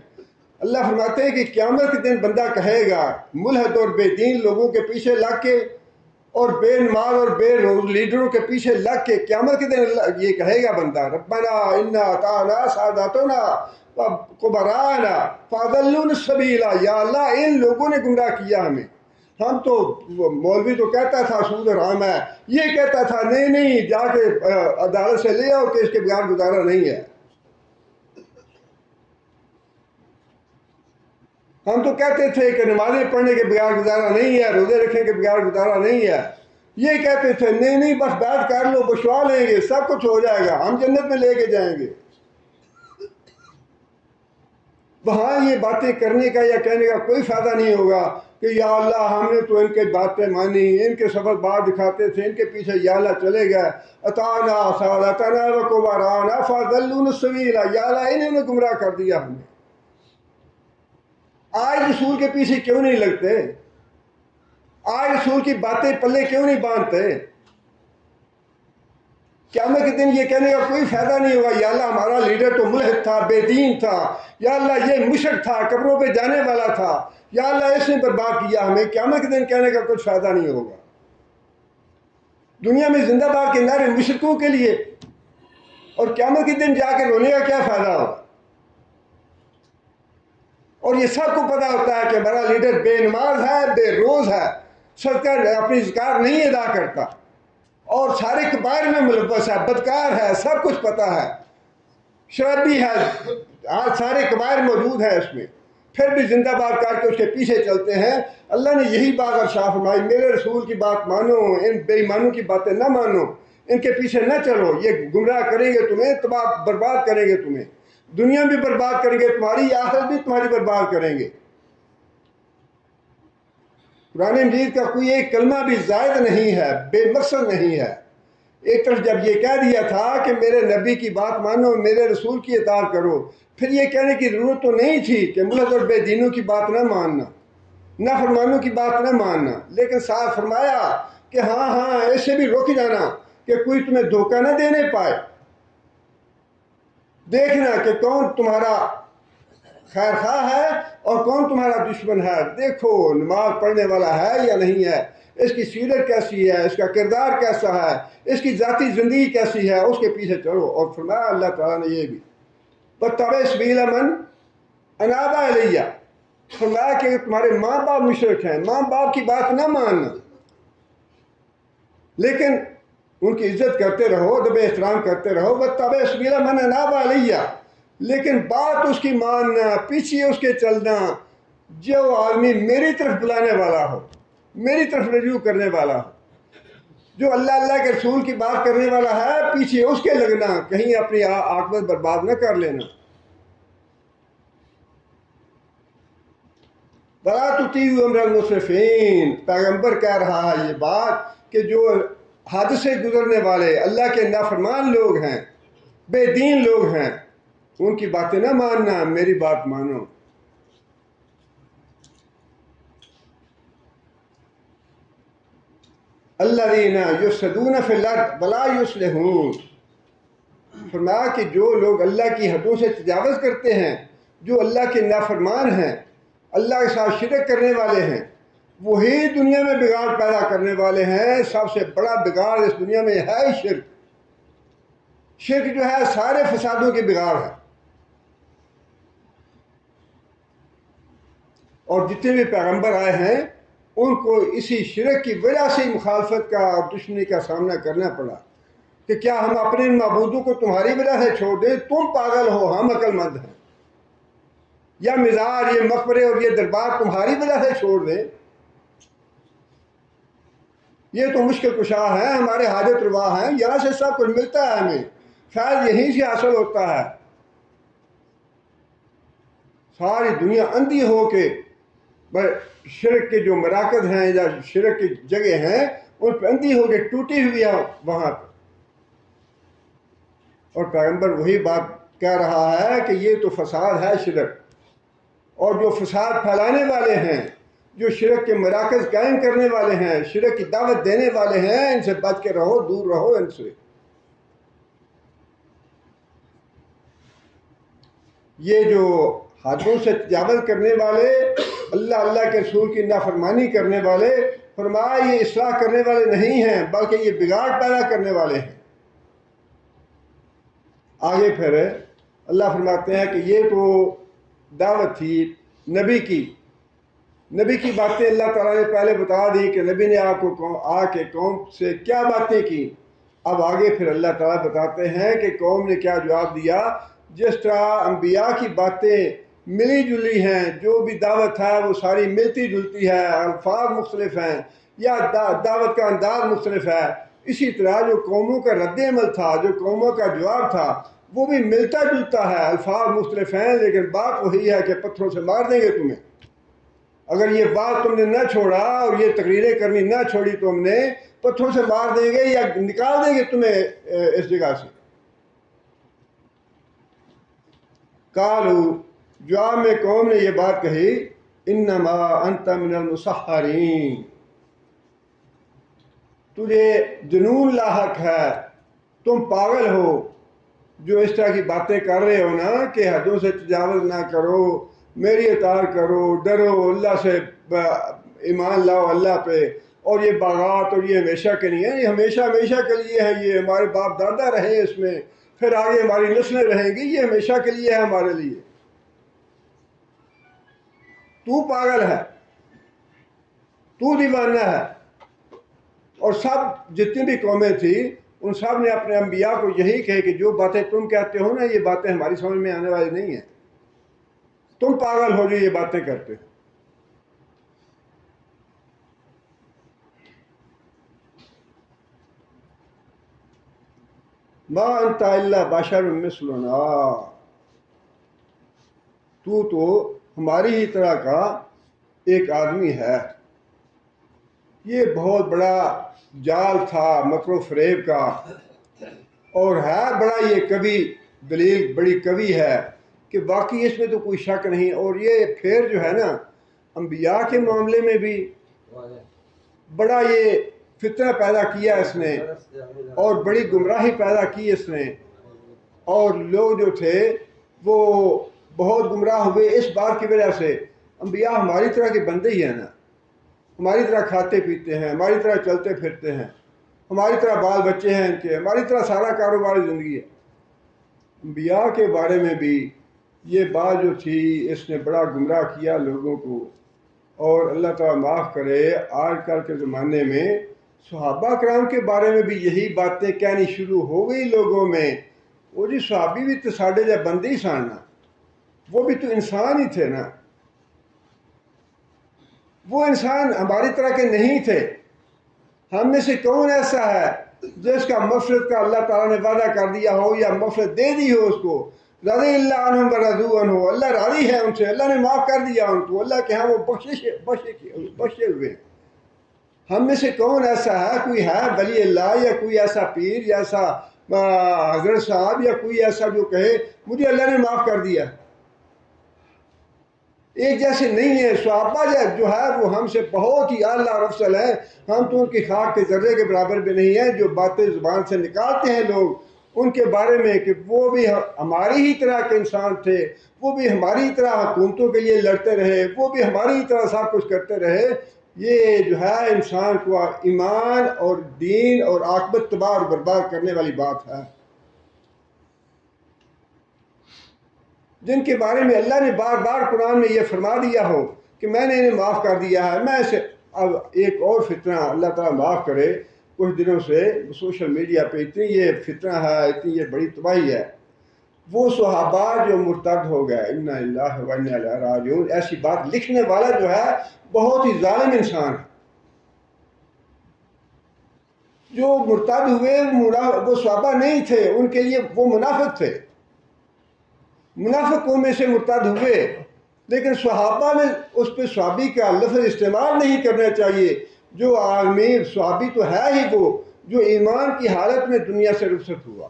اللہ فرماتے ہیں کہ قیامت کے دن بندہ کہے گا ملحد اور بے دین لوگوں کے پیچھے لگ کے، اور بے نماز اور بے روز لیڈروں کے پیچھے لگ کے، قیامت کے دن یہ کہے گا بندہ ربنا انا اطعنا ساداتنا کبراءنا فاضلونا السبیل، یا اللہ ان لوگوں نے گمراہ کیا ہمیں۔ ہم تو، مولوی تو کہتا تھا سود حرام ہے، یہ کہتا تھا نہیں نہیں جا کے عدالت سے لے آؤ کہ اس کے بغیر گزارا نہیں ہے۔ ہم تو کہتے تھے کہ نمازیں پڑھنے کے بغیر گزارا نہیں ہے، روزے رکھنے کے بغیر گزارا نہیں ہے، یہ کہتے تھے نہیں نہیں بس بیعت کر لو، بشوا لیں گے، سب کچھ ہو جائے گا، ہم جنت میں لے کے جائیں گے۔ وہاں یہ باتیں کرنے کا یا کہنے کا کوئی فائدہ نہیں ہوگا کہ یا اللہ ہم نے تو ان کے باتیں مانی، ان کے سبق بات دکھاتے تھے، ان کے پیچھے یا اللہ چلے گئے، اطعنا سادتنا وکبراءنا فاضلونا السبیل، یا اللہ انہوں نے گمراہ کر دیا ہمیں۔ آج رسول کے پیچھے کیوں نہیں لگتے؟ آج رسول کی باتیں پلے کیوں نہیں باندھتے؟ قیامت کے دن یہ کہنے کا کوئی فائدہ نہیں ہوگا یا اللہ ہمارا لیڈر تو ملحد تھا، بے دین تھا، یا اللہ یہ مشرک تھا، قبروں پہ جانے والا تھا، یا اللہ اس نے برباد کیا ہمیں۔ قیامت کے دن کہنے کا کچھ فائدہ نہیں ہوگا۔ دنیا میں زندہ باد کے نعرے مشرکوں کے لیے، اور قیامت کے دن جا کے رونے کا کیا فائدہ ہوگا؟ اور یہ سب کو پتا ہوتا ہے کہ ہمارا لیڈر بے نماز ہے، بے روز ہے، صدقہ اپنی زکات نہیں ادا کرتا، اور سارے کبائر میں ملوث ہے، بدکار ہے، سب کچھ پتا ہے، شرابی ہے، آج سارے کبائر موجود ہیں اس میں، پھر بھی زندہ باد کر کے اس کے پیچھے چلتے ہیں۔ اللہ نے یہی بات ارشاد فرمائی، میرے رسول کی بات مانو، ان بے ایمانوں کی باتیں نہ مانو، ان کے پیچھے نہ چلو، یہ گمراہ کریں گے تمہیں، تباہ برباد کریں گے تمہیں، دنیا بھی برباد کریں گے تمہاری، آخرت بھی تمہاری برباد کریں گے۔ قرآن مجید کا کوئی ایک کلمہ بھی زائد نہیں ہے، بے مقصد نہیں ہے۔ ایک طرف جب یہ کہہ دیا تھا کہ میرے نبی کی بات مانو، میرے رسول کی اطاعت کرو، پھر یہ کہنے کی ضرورت تو نہیں تھی کہ ملحد اور بے دینوں کی بات نہ ماننا۔ نافرمانوں کی بات نہ ماننا، لیکن ساتھ فرمایا کہ ہاں ہاں ایسے بھی رک جانا کہ کوئی تمہیں دھوکہ نہ دینے پائے، دیکھنا کہ کون تمہارا خیر خواہ ہے اور کون تمہارا دشمن ہے، دیکھو نماز پڑھنے والا ہے یا نہیں ہے، اس کی سیرت کیسی ہے، اس کا کردار کیسا ہے، اس کی ذاتی زندگی کیسی ہے، اس کے پیچھے چلو۔ اور فرمایا اللہ تعالیٰ نے یہ بھی وَاتَّبِعْ سَبِيلَ مَنْ أَنَابَ إِلَيَّ، فرمایا کہ تمہارے ماں باپ مشرک ہیں، ماں باپ کی بات نہ ماننا، لیکن ان کی عزت کرتے رہو، ادب احترام کرتے رہو، وَاتَّبِعْ سَبِيلَ مَنْ أَنَابَ إِلَيَّ، لیکن بات اس کی ماننا، پیچھے اس کے چلنا، جو آدمی میری طرف بلانے والا ہو، میری طرف رجوع کرنے والا ہو، جو اللہ اللہ کے رسول کی بات کرنے والا ہے، پیچھے اس کے لگنا، کہیں اپنی عاقبت برباد نہ کر لینا۔ وَلَا تُطِيعُوا أَمْرَ الْمُسْرِفِينَ، پیغمبر کہہ رہا ہے یہ بات کہ جو حد سے گزرنے والے اللہ کے نافرمان لوگ ہیں، بے دین لوگ ہیں، ان کی باتیں نہ ماننا، میری بات مانو۔ الَّذِينَ يُفْسِدُونَ فِي الْأَرْضِ وَلَا يُصْلِحُونَ، فرمایا کہ جو لوگ اللہ کی حدوں سے تجاوز کرتے ہیں، جو اللہ کے نافرمان ہیں، اللہ کے ساتھ شرک کرنے والے ہیں، وہی دنیا میں بگاڑ پیدا کرنے والے ہیں۔ سب سے بڑا بگاڑ اس دنیا میں ہے ہی شرک۔ شرک جو ہے سارے فسادوں کی بگاڑ ہے، اور جتنے بھی پیغمبر آئے ہیں ان کو اسی شرک کی وجہ سے مخالفت کا اور دشمنی کا سامنا کرنا پڑا کہ کیا ہم اپنے ان معبودوں کو تمہاری وجہ سے چھوڑ دیں؟ تم پاگل ہو، ہم عقل مند ہیں، یا مزار، یہ مقبرے اور یہ دربار تمہاری وجہ سے چھوڑ دیں؟ یہ تو مشکل کشا ہے، ہمارے حاجت روا ہیں، یہاں سے سب کچھ ملتا ہے، ہمیں شاید یہیں سے حاصل ہوتا ہے۔ ساری دنیا اندھی ہو کے شرک کے جو مراکز ہیں یا شرک کی جگہ ہیں ان پہ اندھی ہو کے ٹوٹی ہوئی ہے وہاں پہ، اور پیغمبر وہی بات کہہ رہا ہے کہ یہ تو فساد ہے شرک، اور جو فساد پھیلانے والے ہیں، جو شرک کے مراکز قائم کرنے والے ہیں، شرک کی دعوت دینے والے ہیں، ان سے بچ کے رہو، دور رہو ان سے۔ یہ جو حدوں سے تجاوز کرنے والے، اللہ اللہ کے رسول کی نافرمانی کرنے والے، فرمایا یہ اصلاح کرنے والے نہیں ہیں بلکہ یہ بگاڑ پیدا کرنے والے ہیں۔ آگے پھر اللہ فرماتے ہیں کہ یہ تو دعوت تھی نبی کی باتیں اللہ تعالیٰ نے پہلے بتا دی کہ نبی نے آپ کو آ کے قوم سے کیا باتیں کی۔ اب آگے پھر اللہ تعالیٰ بتاتے ہیں کہ قوم نے کیا جواب دیا۔ جس طرح انبیاء کی باتیں ملی جلی ہیں، جو بھی دعوت ہے وہ ساری ملتی جلتی ہے، الفاظ مختلف ہیں یا دعوت کا انداز مختلف ہے، اسی طرح جو قوموں کا رد عمل تھا، جو قوموں کا جواب تھا، وہ بھی ملتا جلتا ہے، الفاظ مختلف ہیں، لیکن بات وہی ہے کہ پتھروں سے مار دیں گے تمہیں اگر یہ بات تم نے نہ چھوڑا اور یہ تقریریں کرنی نہ چھوڑی، تم نے پتھروں سے مار دیں گے یا نکال دیں گے تمہیں اس جگہ سے۔ قالوا، جواب میں قوم نے یہ بات کہی، انما انت من المسحرین، تجھے جنون لاحق ہے، تم پاگل ہو جو اس طرح کی باتیں کر رہے ہو نا کہ حدوں سے تجاوز نہ کرو، میری اطاعت کرو، ڈرو اللہ سے، ایمان لاؤ اللہ پہ، اور یہ باغات اور یہ ہمیشہ کے نہیں ہے، یہ ہمیشہ کے لیے ہے، یہ ہمارے باپ دادا رہے اس میں، پھر آگے ہماری نسلیں رہیں گی، یہ ہمیشہ کے لیے ہے ہمارے لیے۔ تو پاگل ہے، تو دیوانہ ہے۔ اور سب جتنی بھی قومیں تھیں ان سب نے اپنے انبیاء کو یہی کہے کہ جو باتیں تم کہتے ہو نا، یہ باتیں ہماری سمجھ میں آنے والی نہیں ہیں، تم پاگل ہو جو یہ باتیں کرتے ہو۔ ما انت الا بشر مثلنا، تو ہماری ہی طرح کا ایک آدمی ہے۔ یہ بہت بڑا جال تھا مکر و فریب کا، اور ہے بڑا یہ کبھی دلیل بڑی کبھی ہے کہ باقی اس میں تو کوئی شک نہیں۔ اور یہ پھر جو ہے نا انبیاء کے معاملے میں بھی بڑا یہ فتنہ پیدا کیا اس نے اور بڑی گمراہی پیدا کی اس نے، اور لوگ جو تھے وہ بہت گمراہ ہوئے اس بات کی وجہ سے۔ انبیاء ہماری طرح کے بندے ہی ہیں نا، ہماری طرح کھاتے پیتے ہیں، ہماری طرح چلتے پھرتے ہیں، ہماری طرح بال بچے ہیں ان کے، ہماری طرح سارا کاروباری زندگی ہے۔ انبیاء کے بارے میں بھی یہ بات جو تھی اس نے بڑا گمراہ کیا لوگوں کو، اور اللہ تعالیٰ معاف کرے آج کل کے زمانے میں صحابہ کرام کے بارے میں بھی یہی باتیں کہنی شروع ہو گئی لوگوں میں۔ وہ جی صحابی بھی تو ساڑھے جب بندے ہی ساننا، وہ بھی تو انسان ہی تھے نا، وہ انسان ہماری طرح کے نہیں تھے۔ ہم میں سے کون ایسا ہے جس کا مغفرت کا اللہ تعالیٰ نے وعدہ کر دیا ہو یا مغفرت دے دی ہو اس کو؟ رضی اللہ عنہم ورضوا عنہ، اللہ راضی ہے ان سے، اللہ نے معاف کر دیا ان کو، اللہ کے ہاں وہ بخشے ہوئے ہیں۔ ہم میں سے کون ایسا ہے، کوئی ہے ولی اللہ یا کوئی ایسا پیر یا ایسا حضرت صاحب یا کوئی ایسا جو کہے مجھے اللہ نے معاف کر دیا؟ ایک جیسے نہیں ہے۔ صحابہ جو ہے وہ ہم سے بہت ہی اعلیٰ اور افضل ہیں، ہم تو ان کی خاک کے ذرے کے برابر بھی نہیں ہیں۔ جو باتیں زبان سے نکالتے ہیں لوگ ان کے بارے میں کہ وہ بھی ہماری ہی طرح کے انسان تھے، وہ بھی ہماری ہی طرح حکومتوں کے لیے لڑتے رہے، وہ بھی ہماری ہی طرح سب کچھ کرتے رہے، یہ جو ہے انسان کو ایمان اور دین اور عاقبت تباہ اور برباد کرنے والی بات ہے۔ جن کے بارے میں اللہ نے بار بار قرآن میں یہ فرما دیا ہو کہ میں نے انہیں معاف کر دیا ہے۔ میں اسے اب ایک اور فتنہ اللہ تعالیٰ معاف کرے، کچھ دنوں سے سوشل میڈیا پہ اتنی یہ فتنہ ہے، اتنی یہ بڑی تباہی ہے، وہ صحابہ جو مرتد ہو گئے، انا للہ و انا الیہ راجعون، ایسی بات لکھنے والا جو ہے بہت ہی ظالم انسان ہے۔ جو مرتد ہوئے وہ صحابہ نہیں تھے، ان کے لیے وہ منافق تھے، منافقوں میں سے مرتد ہوئے، لیکن صحابہ میں اس پہ صحابی کا لفظ استعمال نہیں کرنا چاہیے۔ جو آدمی صحابی تو ہے ہی وہ جو ایمان کی حالت میں دنیا سے رخصت ہوا،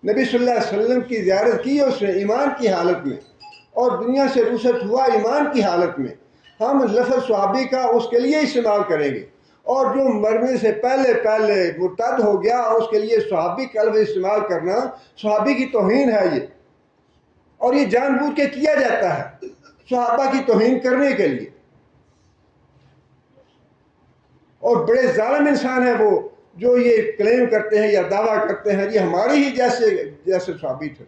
نبی صلی اللہ علیہ وسلم کی زیارت کی اس نے ایمان کی حالت میں، اور دنیا سے رخصت ہوا ایمان کی حالت میں۔ ہم لفظ صحابی کا اس کے لیے استعمال کریں گے، اور جو مرنے سے پہلے مرتد ہو گیا اس کے لیے صحابی کا لفظ استعمال کرنا صحابی کی توہین ہے یہ، اور یہ جان بوجھ کے کیا جاتا ہے صحابہ کی توہین کرنے کے لیے۔ اور بڑے ظالم انسان ہیں وہ جو یہ کلیم کرتے ہیں یا دعویٰ کرتے ہیں یہ ہماری ہی جیسے صحابی تھے،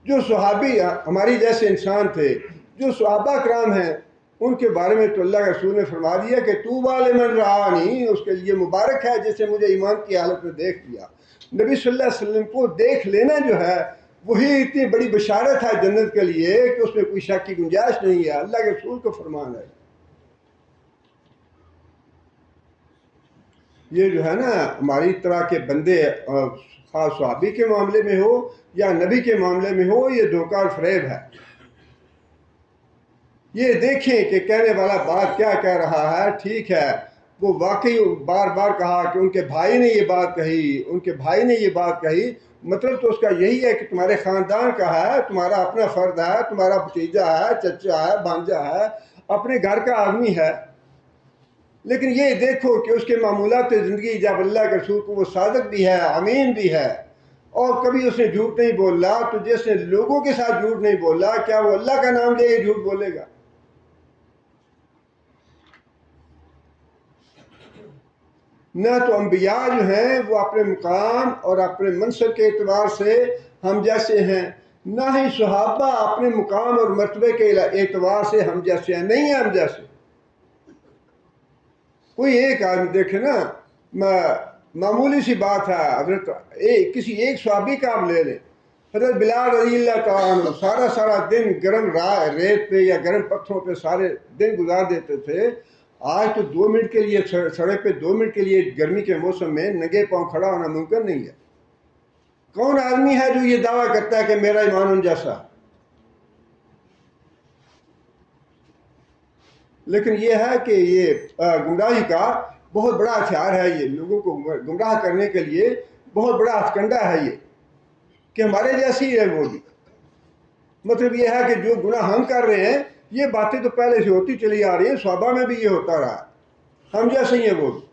جو صحابی ہماری جیسے انسان تھے، جو صحابہ کرام ہیں ان کے بارے میں تو اللہ کے رسول نے فرما دیا کہ طوبیٰ لمن رآنی، اس کے لیے مبارک ہے جسے مجھے ایمان کی حالت میں دیکھ لیا۔ نبی صلی اللہ علیہ وسلم کو دیکھ لینا جو ہے وہی اتنی بڑی بشارت ہے جنت کے لیے کہ اس میں کوئی شک کی گنجائش نہیں ہے، اللہ کے رسول کو فرمان ہے۔ یہ جو ہے نا ہماری طرح کے بندے، خاص صحابی کے معاملے میں ہو یا نبی کے معاملے میں ہو، یہ دھوکہ اور فریب ہے۔ یہ دیکھیں کہ کہنے والا بات کیا کہہ رہا ہے، ٹھیک ہے وہ واقعی بار بار کہا کہ ان کے بھائی نے یہ بات کہی، ان کے بھائی نے یہ بات کہی، مطلب تو اس کا یہی ہے کہ تمہارے خاندان کا ہے، تمہارا اپنا فرد ہے، تمہارا بھتیجا ہے، چچا ہے، بھانجا ہے، اپنے گھر کا آدمی ہے۔ لیکن یہ دیکھو کہ اس کے معمولات زندگی جب اللہ کے رسول کو وہ صادق بھی ہے، امین بھی ہے، اور کبھی اس نے جھوٹ نہیں بولا، تو جس نے لوگوں کے ساتھ جھوٹ نہیں بولا کیا وہ اللہ کا نام لے کے جھوٹ بولے گا؟ نہ تو انبیاء جو ہیں وہ اپنے مقام اور اپنے منصب کے اعتبار سے ہم جیسے ہیں، نہ ہی صحابہ اپنے مقام اور مرتبے کے اعتبار سے ہم جیسے ہیں، نہیں ہیں ہم جیسے۔ کوئی ایک آدمی دیکھے نا، معمولی سی بات ہے، حضرت کسی ایک صحابی کا آپ لے لیں، حضرت بلال رضی اللہ تعالیٰ عنہ سارا دن گرم ریت پہ یا گرم پتھروں پہ سارے دن گزار دیتے تھے۔ آج تو 2 منٹ کے لیے سڑک پہ 2 منٹ کے لیے گرمی کے موسم میں ننگے پاؤں کھڑا ہونا ممکن نہیں ہے۔ کون آدمی ہے جو یہ دعویٰ کرتا ہے کہ میرا ایمان ان جیسا؟ لیکن یہ ہے کہ یہ گمراہی کا بہت بڑا ہتھیار ہے، یہ لوگوں کو گمراہ کرنے کے لیے بہت بڑا ہتھکنڈا ہے یہ، کہ ہمارے جیسی ہے وہ بھی۔ مطلب یہ ہے کہ جو گناہ ہم کر رہے ہیں یہ باتیں تو پہلے سے ہوتی چلی آ رہی ہیں، صحابہ میں بھی یہ ہوتا رہا، ہم جیسے ہی ہیں وہ بھی۔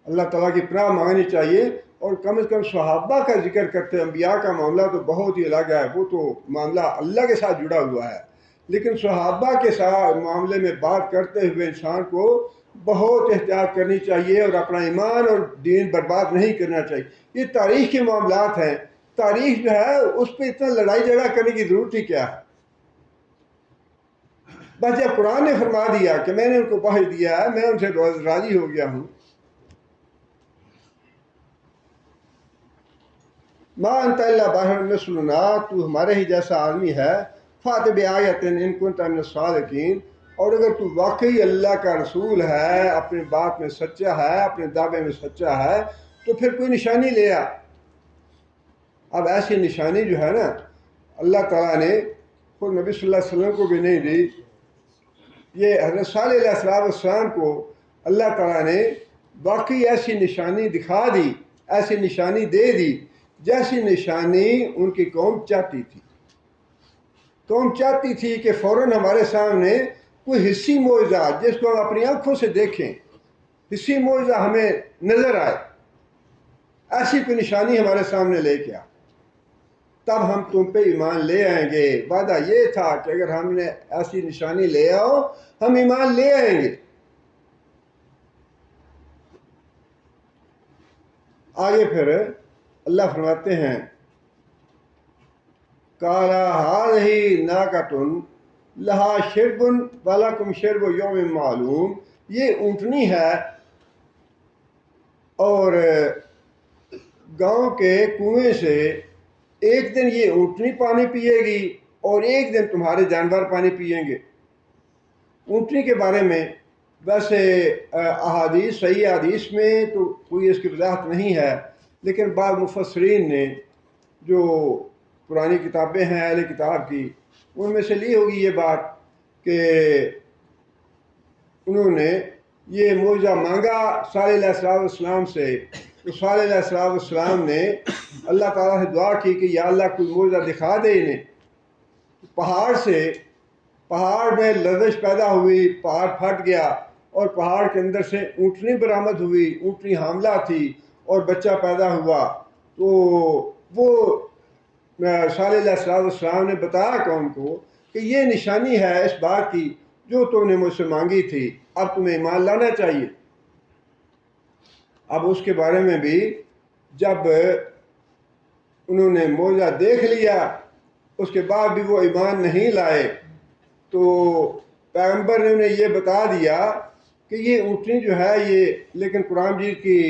اللہ تعالیٰ کی پناہ مانگنی چاہیے، اور کم از کم صحابہ کا ذکر کرتے ہیں۔ انبیاء کا معاملہ تو بہت ہی الگ ہے، وہ تو معاملہ اللہ کے ساتھ جڑا ہوا ہے، لیکن صحابہ کے ساتھ معاملے میں بات کرتے ہوئے انسان کو بہت احتیاط کرنی چاہیے، اور اپنا ایمان اور دین برباد نہیں کرنا چاہیے۔ یہ تاریخ کے معاملات ہیں، تاریخ جو ہے اس پہ اتنا لڑائی جھگڑا کرنے کی ضرورت ہی کیا ہے؟ بس جب قرآن نے فرما دیا کہ میں نے ان کو وحی دیا ہے، میں ان سے راضی ہو گیا ہوں، ما انت الا بشر مثلنا، تو ہمارے ہی جیسا آدمی ہے، فات بآیۃ ان کنت من الصادقین، اور اگر تو واقعی اللہ کا رسول ہے، اپنی بات میں سچا ہے، اپنے دعوے میں سچا ہے، تو پھر کوئی نشانی لے آ۔ اب ایسی نشانی جو ہے نا اللہ تعالیٰ نے خود نبی صلی اللہ علیہ وسلم کو بھی نہیں دی، یہ حضرت صالح علیہ السلام کو اللہ تعالیٰ نے واقعی ایسی نشانی دکھا دی، ایسی نشانی دے دی جیسی نشانی ان کی قوم چاہتی تھی۔ قوم چاہتی تھی کہ فوراً ہمارے سامنے کوئی حصی معجزہ جس کو ہم اپنی آنکھوں سے دیکھیں، حصی معجزہ ہمیں نظر آئے، ایسی کوئی نشانی ہمارے سامنے لے کے آ، تب ہم تم پہ ایمان لے آئیں گے۔ وعدہ یہ تھا کہ اگر ہم نے ایسی نشانی لے آؤ ہم ایمان لے آئیں گے۔ آگے پھر اللہ فرماتے ہیں قَالَ هَٰذِهِ نَاقَةٌ لَهَا شِرْبٌ وَلَكُمْ شِرْبُ یوم معلوم، یہ اونٹنی ہے اور گاؤں کے کنویں سے ایک دن یہ اونٹنی پانی پیے گی اور ایک دن تمہارے جانور پانی پئیں گے۔ اونٹنی کے بارے میں ویسے احادیث، صحیح حدیث میں تو کوئی اس کی وضاحت نہیں ہے، لیکن بعض مفسرین نے جو پرانی کتابیں ہیں اہل کتاب کی، ان میں سے لی ہوگی یہ بات کہ انہوں نے یہ معجزہ مانگا صالح علیہ السلام سے، تو صالح علیہ السلام نے اللہ تعالیٰ سے دعا کی کہ یا اللہ کوئی معجزہ دکھا دے انہیں۔ پہاڑ میں لرزش پیدا ہوئی، پہاڑ پھٹ گیا اور پہاڑ کے اندر سے اونٹنی برآمد ہوئی، اونٹنی حاملہ تھی اور بچہ پیدا ہوا۔ تو وہ صالح علیہ السلام نے بتایا قوم کو کہ یہ نشانی ہے اس بات کی جو تم نے مجھ سے مانگی تھی، اب تمہیں ایمان لانا چاہیے۔ اب اس کے بارے میں بھی جب انہوں نے معجزہ دیکھ لیا اس کے بعد بھی وہ ایمان نہیں لائے، تو پیغمبر نے انہیں یہ بتا دیا کہ یہ اونٹنی جو ہے یہ، لیکن قرآن مجید کی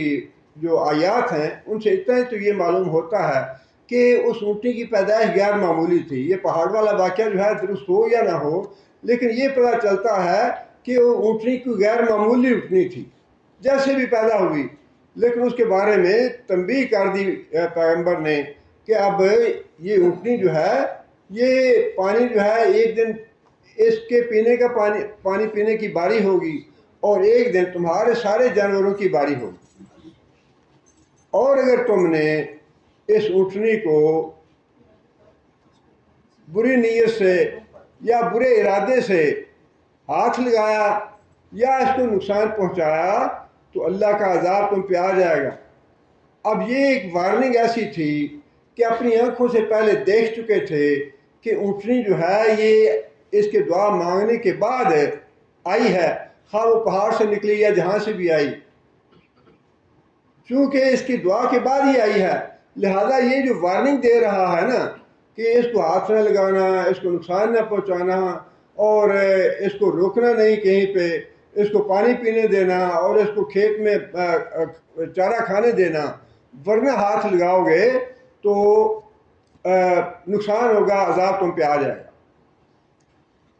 جو آیات ہیں ان سے اتنا ہی تو یہ معلوم ہوتا ہے کہ اس اونٹنی کی پیدائش غیر معمولی تھی۔ یہ پہاڑ والا واقعہ جو ہے درست ہو یا نہ ہو، لیکن یہ پتہ چلتا ہے کہ وہ اونٹنی کوئی غیر معمولی اونٹنی تھی، جیسے بھی پیدا ہوئی، لیکن اس کے بارے میں تنبیہ کر دی پیغمبر نے کہ اب یہ اونٹنی جو ہے یہ پانی جو ہے ایک دن اس کے پینے کا پانی پینے کی باری ہوگی اور ایک دن تمہارے سارے جانوروں کی باری ہوگی، اور اگر تم نے اس اونٹنی کو بری نیت سے یا برے ارادے سے ہاتھ لگایا یا اس کو نقصان پہنچایا تو اللہ کا عذاب تم پہ آ جائے گا۔ اب یہ ایک وارننگ ایسی تھی کہ اپنی آنکھوں سے پہلے دیکھ چکے تھے کہ اونٹنی جو ہے یہ اس کے دعا مانگنے کے بعد آئی ہے، خواہ وہ پہاڑ سے نکلی یا جہاں سے بھی آئی، چونکہ اس کی دعا کے بعد ہی آئی ہے، لہذا یہ جو وارننگ دے رہا ہے نا کہ اس کو ہاتھ نہ لگانا، اس کو نقصان نہ پہنچانا اور اس کو روکنا نہیں کہیں پہ، اس کو پانی پینے دینا اور اس کو کھیت میں چارہ کھانے دینا، ورنہ ہاتھ لگاؤ گے تو نقصان ہوگا، عذاب تم پہ آ جائے گا۔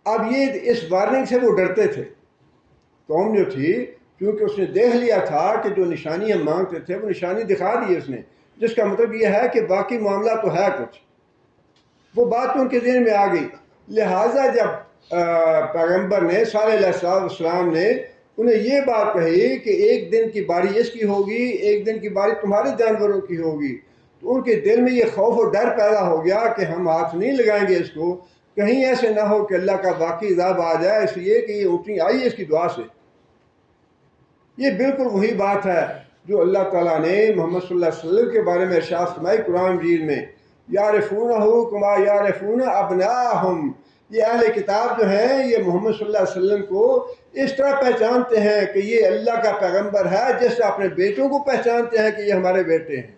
اب یہ اس وارننگ سے وہ ڈرتے تھے، قوم جو تھی، کیونکہ اس نے دیکھ لیا تھا کہ جو نشانی ہم مانگتے تھے وہ نشانی دکھا دی اس نے، جس کا مطلب یہ ہے کہ باقی معاملہ تو ہے کچھ، وہ بات تو ان کے ذہن میں آ گئی۔ لہٰذا جب پیغمبر نے صالح علیہ السلام نے انہیں یہ بات کہی کہ ایک دن کی باری اس کی ہوگی، ایک دن کی باری تمہارے جانوروں کی ہوگی، تو ان کے دل میں یہ خوف و ڈر پیدا ہو گیا کہ ہم ہاتھ نہیں لگائیں گے اس کو، کہیں ایسے نہ ہو کہ اللہ کا واقعی عذاب آ جائے، اس لیے کہ یہ اونٹنی آئی ہے اس کی دعا سے۔ یہ بالکل وہی بات ہے جو اللہ تعالیٰ نے محمد صلی اللہ علیہ وسلم کے بارے میں ارشاد فرمائی قرآن مجید میں، یعرفونہ کما یعرفون ابناءہم۔ یہ اہل کتاب جو ہیں یہ محمد صلی اللہ علیہ وسلم کو اس طرح پہچانتے ہیں کہ یہ اللہ کا پیغمبر ہے، جس سے اپنے بیٹوں کو پہچانتے ہیں کہ یہ ہمارے بیٹے ہیں۔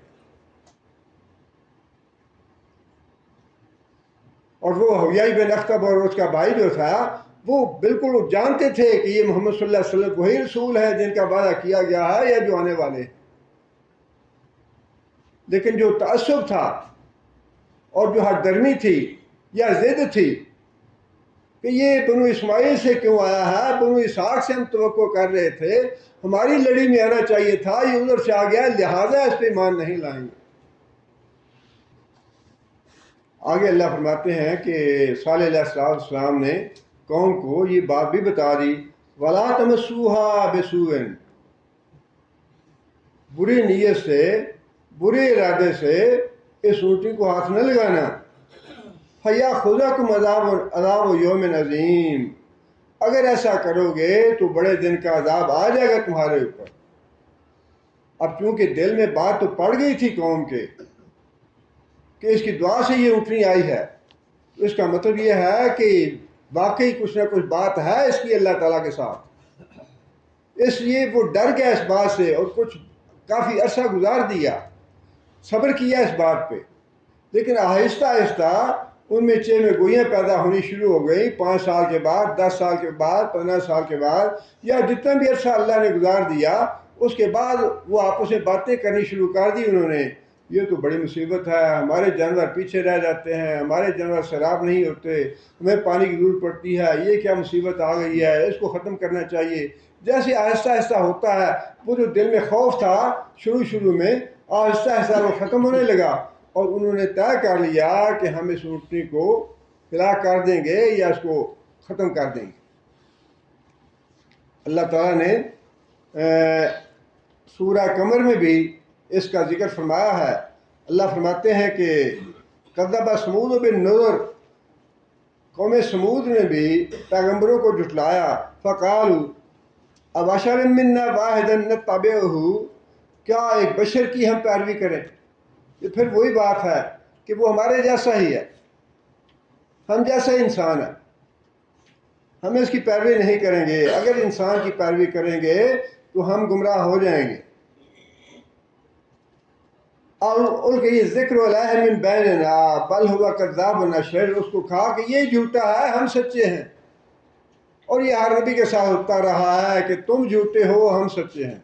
اور وہ حویائی بن اخطب اور اس کا بھائی جو تھا وہ بالکل جانتے تھے کہ یہ محمد صلی اللہ علیہ وسلم وہی رسول ہے جن کا وعدہ کیا گیا ہے یا جو آنے والے ہیں۔ لیکن جو تعصب تھا اور جو ہر درمی تھی یا ضد تھی کہ یہ بنو اسماعیل سے کیوں آیا ہے، بنو اسحاق سے ہم توقع کر رہے تھے، ہماری لڑی میں آنا چاہیے تھا، یہ ادھر سے آ گیا لہٰذا اس پہ ایمان نہیں لائیں گے۔ آگے اللہ فرماتے ہیں کہ صالح علیہ السلام نے قوم کو یہ بات بھی بتا دی، وَلَا تَمَسُّوهَا بِسُوءٍ، بری نیت سے، برے ارادے سے اس اونٹی کو ہاتھ نہ لگانا، فَيَأْخُذَكُمْ عَذَابُ يَوْمٍ عَظِيمٍ، اگر ایسا کرو گے تو بڑے دن کا عذاب آ جائے گا تمہارے اوپر۔ اب چونکہ دل میں بات تو پڑ گئی تھی قوم کے کہ اس کی دعا سے یہ اونٹنی آئی ہے، تو اس کا مطلب یہ ہے کہ واقعی کچھ نہ کچھ بات ہے اس کی اللہ تعالیٰ کے ساتھ، اس لیے وہ ڈر گیا اس بات سے اور کچھ کافی عرصہ گزار دیا، صبر کیا اس بات پہ، لیکن آہستہ آہستہ ان میں چہ میں گوئیاں پیدا ہونی شروع ہو گئیں۔ 5 سال کے بعد، 10 سال کے بعد، 15 سال کے بعد، یا جتنا بھی عرصہ اللہ نے گزار دیا، اس کے بعد وہ آپس میں باتیں کرنی شروع کر دی انہوں نے، یہ تو بڑی مصیبت ہے، ہمارے جانور پیچھے رہ جاتے ہیں، ہمارے جانور سیراب نہیں ہوتے، ہمیں پانی کی ضرورت پڑتی ہے، یہ کیا مصیبت آ گئی ہے، اس کو ختم کرنا چاہیے۔ جیسے آہستہ آہستہ ہوتا ہے، وہ جو دل میں خوف تھا شروع میں، آہستہ آہستہ وہ ختم ہونے لگا، اور انہوں نے طے کر لیا کہ ہم اس اونٹنی کو ہلاک کر دیں گے یا اس کو ختم کر دیں گے۔ اللہ تعالیٰ نے سورہ قمر میں بھی اس کا ذکر فرمایا ہے۔ اللہ فرماتے ہیں کہ کذب ثمود بالنذر، قوم سمود نے بھی پیغمبروں کو جھٹلایا، فقالوا ابشر منا واحدا نتبعہ، کیا ایک بشر کی ہم پیروی کریں؟ یہ پھر وہی بات ہے کہ وہ ہمارے جیسا ہی ہے، ہم جیسا ہی انسان ہے، ہم اس کی پیروی نہیں کریں گے۔ اگر انسان کی پیروی کریں گے تو ہم گمراہ ہو جائیں گے۔ اور ان کے یہ ذکر علیہ من بیننا بل ہوا کذاب ونشر، اس کو کہا کہ یہ جھوٹا ہے، ہم سچے ہیں۔ اور یہ ہر نبی کے ساتھ ہوتا رہا ہے کہ تم جھوٹے ہو، ہم سچے ہیں۔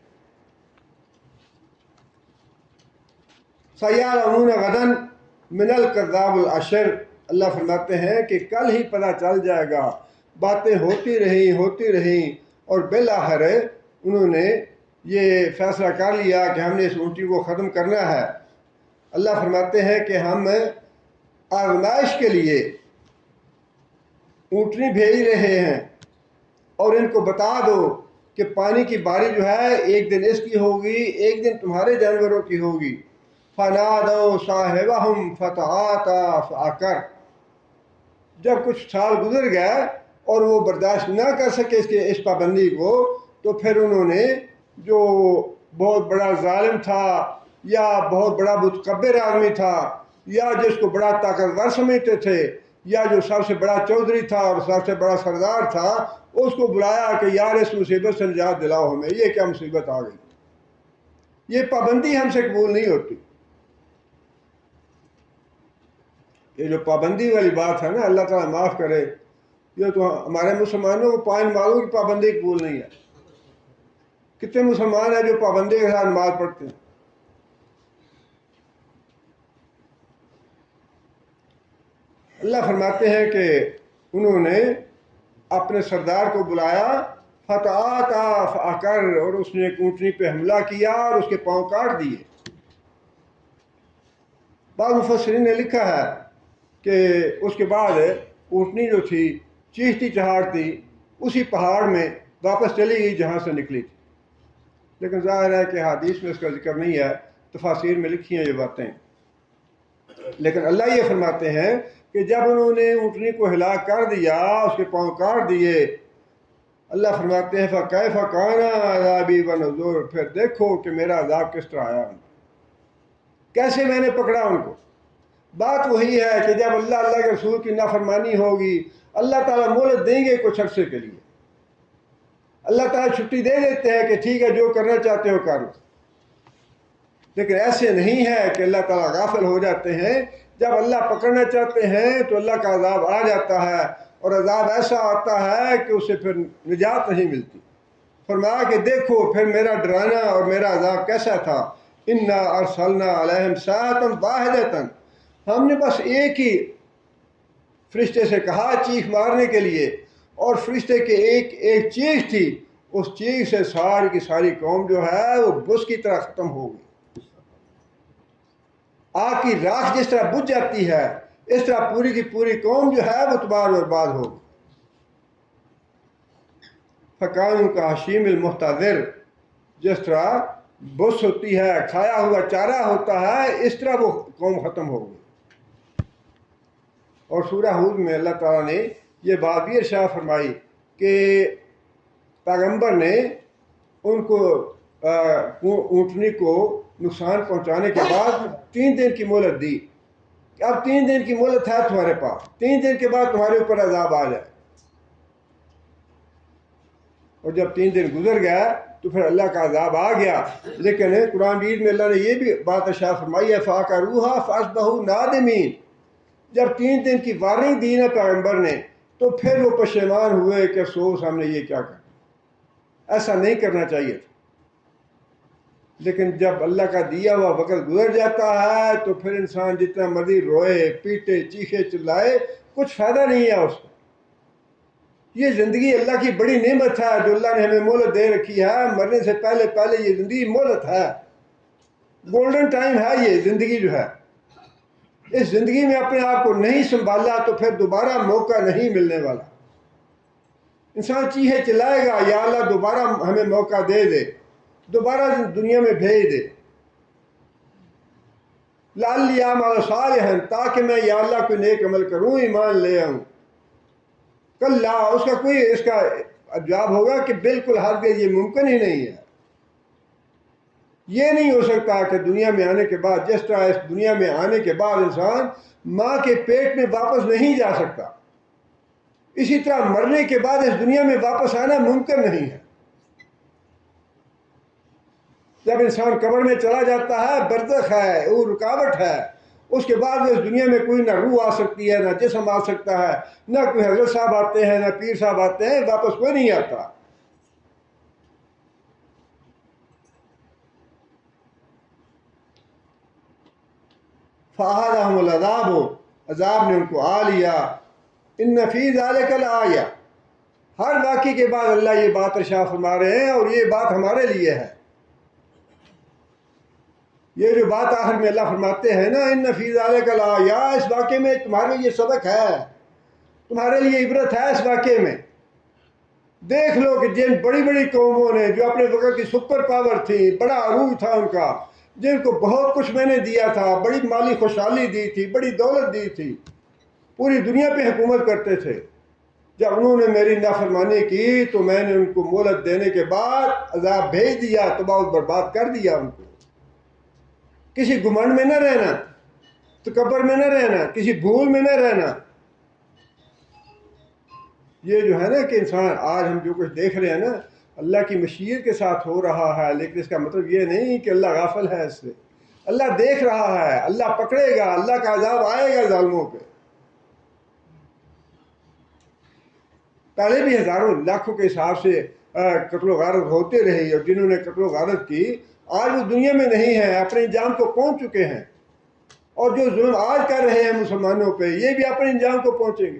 سَيَعْلَمُونَ غَدًا مِنَ الْكَذَّابِ الْأَشِرِ، اللہ فرماتے ہیں کہ کل ہی پتہ چل جائے گا۔ باتیں ہوتی رہیں اور بالآخر انہوں نے یہ فیصلہ کر لیا کہ ہم نے اس اونٹی کو ختم کرنا ہے۔ اللہ فرماتے ہیں کہ ہم آزمائش کے لیے اونٹنی بھیج رہے ہیں، اور ان کو بتا دو کہ پانی کی باری جو ہے ایک دن اس کی ہوگی، ایک دن تمہارے جانوروں کی ہوگی۔ فَنَادَوْا صَاحِبَهُمْ فَتَعَاطَىٰ فَعَقَرَ، جب کچھ سال گزر گئے اور وہ برداشت نہ کر سکے اس پابندی کو، تو پھر انہوں نے جو بہت بڑا ظالم تھا یا بہت بڑا متکبر آدمی تھا یا جس کو بڑا طاقتور سمجھتے تھے یا جو سب سے بڑا چودھری تھا اور سب سے بڑا سردار تھا، اس کو بلایا کہ یار اس مصیبت سے نجات دلاؤ ہمیں، یہ کیا مصیبت آ گئی، یہ پابندی ہم سے قبول نہیں ہوتی۔ یہ جو پابندی والی بات ہے نا، اللہ تعالیٰ معاف کرے، یہ تو ہمارے مسلمانوں کو 5 نمازوں کی پابندی قبول نہیں ہے۔ کتنے مسلمان ہیں جو پابندی کے ساتھ نماز پڑھتے ہیں؟ اللہ فرماتے ہیں کہ انہوں نے اپنے سردار کو بلایا، فَتَعَاطَىٰ فَعَقَرَ، اور اس نے ایک اونٹنی پہ حملہ کیا اور اس کے پاؤں کاٹ دیے۔ بعض مفسرین نے لکھا ہے کہ اس کے بعد اونٹنی جو تھی چیختی چہاڑتی اسی پہاڑ میں واپس چلی گئی جہاں سے نکلی تھی، لیکن ظاہر ہے کہ حدیث میں اس کا ذکر نہیں ہے، تفاسیر میں لکھی ہیں یہ باتیں۔ لیکن اللہ یہ فرماتے ہیں کہ جب انہوں نے اونٹنی کو ہلاک کر دیا، اس کے پاؤں کاٹ دیے، اللہ فرماتے ہیں فَكَيْفَ كَانَ عَذَابِي وَنُذُرِ، پھر دیکھو کہ میرا عذاب کس طرح آیا، کیسے میں نے پکڑا ان کو۔ بات وہی ہے کہ جب اللہ کے رسول کی نافرمانی ہوگی، اللہ تعالیٰ مہلت دیں گے کچھ عرصے کے لیے، اللہ تعالیٰ چھٹی دے دیتے ہیں کہ ٹھیک ہے جو کرنا چاہتے ہو کر لو، لیکن ایسے نہیں ہے کہ اللہ تعالیٰ غافل ہو جاتے ہیں۔ جب اللہ پکڑنا چاہتے ہیں تو اللہ کا عذاب آ جاتا ہے، اور عذاب ایسا آتا ہے کہ اسے پھر نجات نہیں ملتی۔ فرمایا کہ دیکھو پھر میرا ڈرانا اور میرا عذاب کیسا تھا، اِنَّا أَرْسَلْنَا عَلَيْهِمْ صَاعِقَةً وَاحِدَةً، ہم نے بس ایک ہی فرشتے سے کہا چیخ مارنے کے لیے، اور فرشتے کے ایک چیخ تھی، اس چیخ سے ساری کی ساری قوم جو ہے وہ بس کی طرح ختم ہو گئی۔ آگ کی راکھ جس طرح بجھ جاتی ہے، اس طرح پوری کی پوری قوم جو ہے وہ تباہ و برباد ہو گئی۔ فَكَانُوا كَحَشِيمِ الْمُحْتَظِرِ، جس طرح بس ہوتی ہے، کھایا ہوا چارہ ہوتا ہے، اس طرح وہ قوم ختم ہو گئی۔ اور سورہ ہود میں اللہ تعالیٰ نے یہ بات بھی ارشاد فرمائی کہ پیغمبر نے ان کو اونٹنی کو نقصان پہنچانے کے بعد 3 دن کی مہلت دی، کہ اب 3 دن کی مہلت ہے تمہارے پاس، 3 دن کے بعد تمہارے اوپر عذاب آ جائے۔ اور جب 3 دن گزر گیا تو پھر اللہ کا عذاب آ گیا۔ لیکن قرآن مجید میں اللہ نے یہ بھی بات ارشاد فرمائی ہے فَعَقَرُوهَا فَأَصْبَحُوا نَادِمِينَ، جب 3 دن کی وارننگ دی نا پیغمبر نے تو پھر وہ پشیمان ہوئے کہ افسوس ہم نے یہ کیا کرا، ایسا نہیں کرنا چاہیے تھا۔ لیکن جب اللہ کا دیا ہوا وقت گزر جاتا ہے تو پھر انسان جتنا مرضی روئے پیٹے چیخے چلائے کچھ فائدہ نہیں ہے اس کا۔ یہ زندگی اللہ کی بڑی نعمت ہے جو اللہ نے ہمیں مہلت دے رکھی ہے، مرنے سے پہلے پہلے یہ زندگی مہلت ہے، گولڈن ٹائم ہے یہ زندگی جو ہے۔ اس زندگی میں اپنے آپ کو نہیں سنبھالا تو پھر دوبارہ موقع نہیں ملنے والا۔ انسان چیخے چلائے گا یا اللہ دوبارہ ہمیں موقع دے دے، دوبارہ دنیا میں بھیج دے، لعلی اعمل صالحا، تاکہ میں یا اللہ کوئی نیک عمل کروں، ایمان لے آؤں۔ کل اس کا کوئی اس کا جواب ہوگا کہ بالکل ہرگز یہ ممکن ہی نہیں ہے۔ یہ نہیں ہو سکتا کہ دنیا میں آنے کے بعد، جس طرح اس دنیا میں آنے کے بعد انسان ماں کے پیٹ میں واپس نہیں جا سکتا، اسی طرح مرنے کے بعد اس دنیا میں واپس آنا ممکن نہیں ہے۔ جب انسان قبر میں چلا جاتا ہے، برزخ ہے، وہ رکاوٹ ہے، اس کے بعد اس دنیا میں کوئی نہ روح آ سکتی ہے، نہ جسم آ سکتا ہے، نہ کوئی حضرت صاحب آتے ہیں، نہ پیر صاحب آتے ہیں، واپس کوئی نہیں آتا۔ فَأَخَذَهُمُ الْعَذَابُ، عذاب نے ان کو آ لیا۔ إِنَّ فِي ذَلِكَ لَآیَةً، ہر واقعے کے بعد اللہ یہ بات ارشاد فرما رہے ہیں اور یہ بات ہمارے لیے ہے۔ یہ جو بات آخر میں اللہ فرماتے ہیں نا ان فی ذلک لآیات، اس واقعے میں تمہارے لیے سبق ہے، تمہارے لیے عبرت ہے۔ اس واقعے میں دیکھ لو کہ جن بڑی بڑی قوموں نے جو اپنے وقت کی سپر پاور تھی، بڑا عروج تھا ان کا، جن کو بہت کچھ میں نے دیا تھا، بڑی مالی خوشحالی دی تھی، بڑی دولت دی تھی، پوری دنیا پہ حکومت کرتے تھے، جب انہوں نے میری نافرمانی کی تو میں نے ان کو مہلت دینے کے بعد عذاب بھیج دیا، تباہ و برباد کر دیا ان کو۔ کسی گھمنڈ میں نہ رہنا، تکبر میں نہ رہنا، کسی بھول میں نہ رہنا۔ یہ جو ہے نا کہ انسان آج ہم جو کچھ دیکھ رہے ہیں نا اللہ کی مشیت کے ساتھ ہو رہا ہے، لیکن اس کا مطلب یہ نہیں کہ اللہ غافل ہے اس سے۔ اللہ دیکھ رہا ہے، اللہ پکڑے گا، اللہ کا عذاب آئے گا ظالموں پہ۔ پہلے بھی ہزاروں لاکھوں کے حساب سے قتل و غارت ہوتے رہے، اور جنہوں نے قتل و غارت کی آج وہ دنیا میں نہیں ہیں، اپنے انجام کو پہنچ چکے ہیں، اور جو ظلم آج کر رہے ہیں مسلمانوں پہ یہ بھی اپنے انجام کو پہنچیں گے۔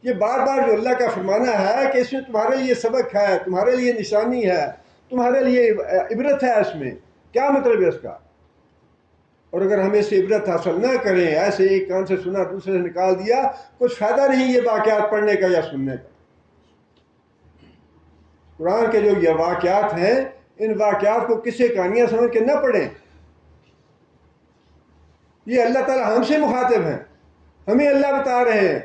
یہ بار بار جو اللہ کا فرمانا ہے کہ اس میں تمہارے لیے سبق ہے، تمہارے لیے نشانی ہے، تمہارے لیے عبرت ہے، اس میں کیا مطلب ہے اس کا؟ اور اگر ہم اس سے عبرت حاصل نہ کریں، ایسے ایک کان سے سنا دوسرے سے نکال دیا، کچھ فائدہ نہیں یہ واقعات پڑھنے کا یا سننے کا۔ قرآن کے جو یہ واقعات ہیں، ان واقعات کو قصے کہانیاں سمجھ کے نہ پڑھیں، یہ اللہ تعالیٰ ہم سے مخاطب ہیں، ہمیں اللہ بتا رہے ہیں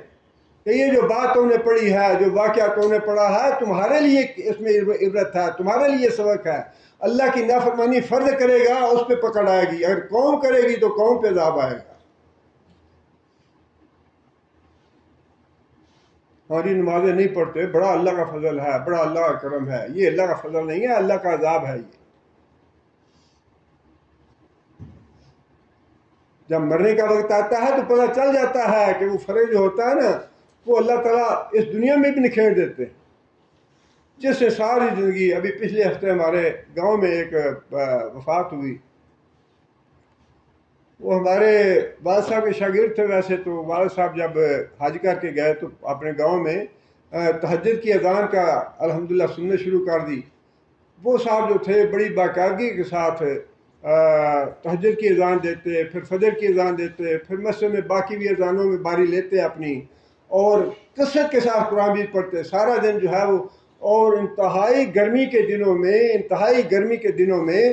کہ یہ جو بات تم نے پڑھی ہے، جو واقعہ تم نے پڑھا ہے، تمہارے لیے اس میں عبرت ہے، تمہارے لیے سبق ہے۔ اللہ کی نافرمانی فرد کرے گا اس پہ پکڑ آئے گی، اگر قوم کرے گی تو قوم پہ عذاب آئے گا۔ ہماری نمازیں نہیں پڑھتے، بڑا اللہ کا فضل ہے، بڑا اللہ کا کرم ہے، یہ اللہ کا فضل نہیں ہے، اللہ کا عذاب ہے۔ یہ جب مرنے کا وقت آتا ہے تو پتہ چل جاتا ہے کہ وہ فرض جو ہوتا ہے نا، وہ اللہ تعالیٰ اس دنیا میں بھی نکھیر دیتے ہیں، جس سے ساری زندگی۔ ابھی پچھلے ہفتے ہمارے گاؤں میں ایک وفات ہوئی، وہ ہمارے والد صاحب کے شاگرد تھے ویسے تو۔ والد صاحب جب حج کر کے گئے تو اپنے گاؤں میں تہجد کی اذان کا الحمدللہ سننے شروع کر دی۔ وہ صاحب جو تھے بڑی باقاعدگی کے ساتھ تہجد کی اذان دیتے، پھر فجر کی اذان دیتے، پھر مسجد میں باقی بھی اذانوں میں باری لیتے اپنی، اور کثرت کے ساتھ قرآن بھی پڑھتے سارا دن جو ہے وہ۔ اور انتہائی گرمی کے دنوں میں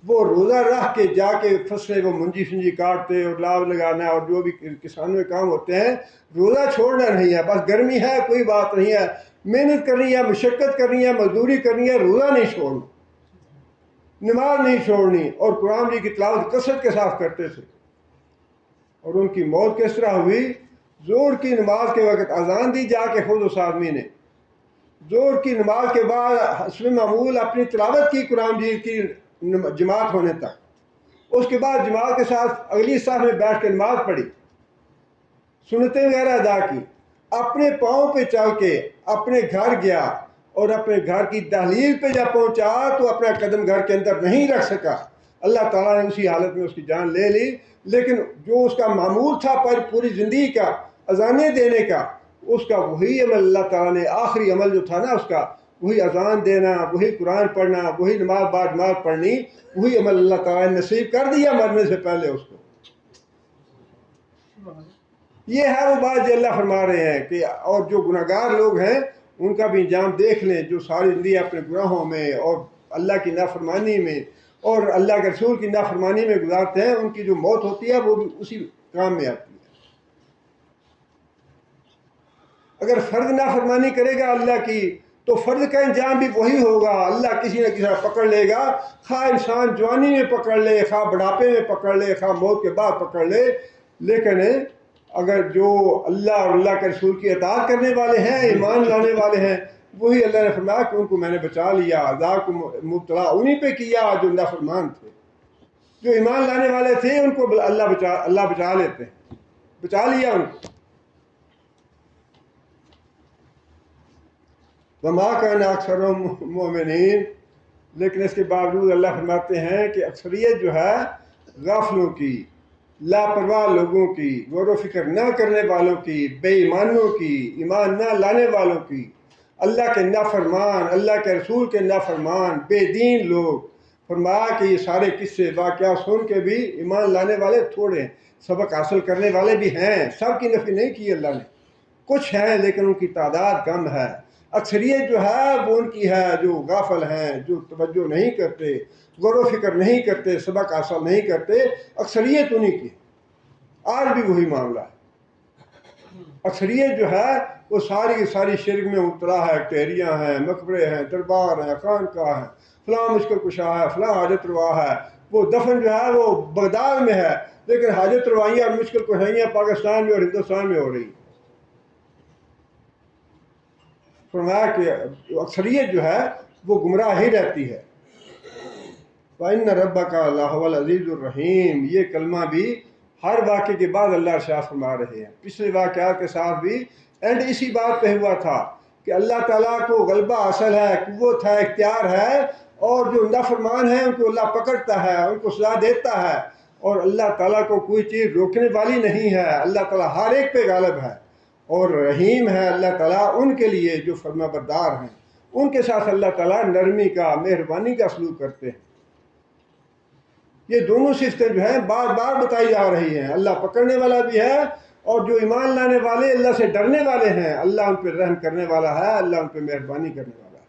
وہ روزہ رکھ کے جا کے فصلیں وہ منجی شنجی کاٹتے اور لاو لگانا اور جو بھی کسانوں کے کام ہوتے ہیں، روزہ چھوڑنا نہیں ہے۔ بس گرمی ہے کوئی بات نہیں ہے، محنت کرنی ہے، مشقت کرنی ہے، مزدوری کرنی ہے، روزہ نہیں چھوڑنا، نماز نہیں چھوڑنی، اور قرآن کی تلاوت کثرت کے ساتھ کرتے تھے۔ اور ان کی موت کس طرح ہوئی؟ ظہر کی نماز کے وقت اذان دی جا کے خود اس آدمی نے، ظہر کی نماز کے بعد حسب معمول اپنی تلاوت کی قرآن کی جماعت ہونے تک، اس کے بعد جماعت کے ساتھ اگلی صف میں بیٹھ کے نماز پڑھی، سنتیں وغیرہ ادا کی، اپنے پاؤں پہ چل کے اپنے گھر گیا، اور اپنے گھر کی دہلیز پہ جب پہنچا تو اپنا قدم گھر کے اندر نہیں رکھ سکا۔ اللہ تعالیٰ نے اسی حالت میں اس کی جان لے لی، لیکن جو اس کا معمول تھا پوری زندگی کا اذانیں دینے کا، اس کا وہی عمل اللہ تعالیٰ نے، آخری عمل جو تھا نا اس کا، وہی اذان دینا، وہی قرآن پڑھنا، وہی نماز بعد نماز پڑھنی، وہی عمل اللہ تعالیٰ نے نصیب کر دیا مرنے سے پہلے اس کو۔ یہ ہے وہ بات جو اللہ فرما رہے ہیں کہ اور جو گناہگار لوگ ہیں ان کا بھی انجام دیکھ لیں، جو ساری زندگی اپنے گناہوں میں اور اللہ کی نافرمانی میں اور اللہ کے رسول کی نافرمانی میں گزارتے ہیں، ان کی جو موت ہوتی ہے وہ بھی اسی کام میں آتی ہے۔ اگر فرد نافرمانی کرے گا اللہ کی تو فرد کا انجام بھی وہی ہوگا، اللہ کسی نہ کسی طرح پکڑ لے گا، خواہ انسان جوانی میں پکڑ لے، خواہ بڑھاپے میں پکڑ لے، خواہ موت کے بعد پکڑ لے۔ لیکن اگر جو اللہ اور اللہ کے رسول کی اطاعت کرنے والے ہیں، ایمان لانے والے ہیں، وہی اللہ نے فرمایا کہ ان کو میں نے بچا لیا، عذاب کو مبتلا انہی پہ کیا جو نافرمان تھے۔ جو ایمان لانے والے تھے ان کو اللہ بچا لیتے ہیں، بچا لیا ان کو۔ وما کان اکثرهم مؤمنین، لیکن اس کے باوجود اللہ فرماتے ہیں کہ اکثریت جو ہے غافلوں کی، لاپرواہ لوگوں کی، غور و فکر نہ کرنے والوں کی، بے ایمانوں کی، ایمان نہ لانے والوں کی، اللہ کے نافرمان، اللہ کے رسول کے نافرمان، بے دین لوگ۔ فرمایا کہ یہ سارے قصے واقعات سن کے بھی ایمان لانے والے تھوڑے ہیں، سبق حاصل کرنے والے بھی ہیں، سب کی نفی نہیں کی اللہ نے، کچھ ہیں لیکن ان کی تعداد کم ہے۔ اکثریت جو ہے وہ ان کی ہے جو غافل ہیں، جو توجہ نہیں کرتے، غور و فکر نہیں کرتے، سبق حاصل نہیں کرتے، اکثریت انہی کی۔ آج بھی وہی معاملہ ہے، اکثریت جو ہے وہ ساری کی ساری شرک میں مبتلا ہے، ٹہریاں ہیں، مقبرے ہیں، دربار ہیں، خانقاہ ہیں، فلاں مشکل کشا ہے، فلاں حاجت روا ہے۔ وہ دفن جو ہے وہ بغداد میں ہے، لیکن حاجت روائیاں اور مشکل کشائیاں پاکستان میں اور ہندوستان میں ہو رہی ہیں۔ فرمایا کہ اکثریت جو ہے وہ گمراہ ہی رہتی ہے۔ وَإِنَّ رَبَّكَ لَهُوَ الْعَزِيزُ الرَّحِيمُ، یہ کلمہ بھی ہر واقعے کے بعد اللہ ارشاد فرما رہے ہیں۔ پچھلے واقعات کے ساتھ بھی اینڈ اسی بات پہ ہوا تھا کہ اللہ تعالیٰ کو غلبہ حاصل ہے، قوت ہے، اختیار ہے، اور جو نافرمان ہیں ان کو اللہ پکڑتا ہے، ان کو سزا دیتا ہے، اور اللہ تعالیٰ کو کوئی چیز روکنے والی نہیں ہے۔ اللہ تعالیٰ ہر ایک پہ غالب ہے اور رحیم ہے اللہ تعالیٰ ان کے لیے جو فرما بردار ہیں، ان کے ساتھ اللہ تعالیٰ نرمی کا، مہربانی کا سلوک کرتے ہیں۔ یہ دونوں صفتیں جو ہیں بار بار بتائی جا رہی ہیں، اللہ پکڑنے والا بھی ہے، اور جو ایمان لانے والے اللہ سے ڈرنے والے ہیں، اللہ ان پہ رحم کرنے والا ہے، اللہ ان پہ مہربانی کرنے والا ہے۔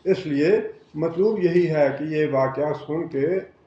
اس لیے مطلوب یہی ہے کہ یہ واقعہ سن کے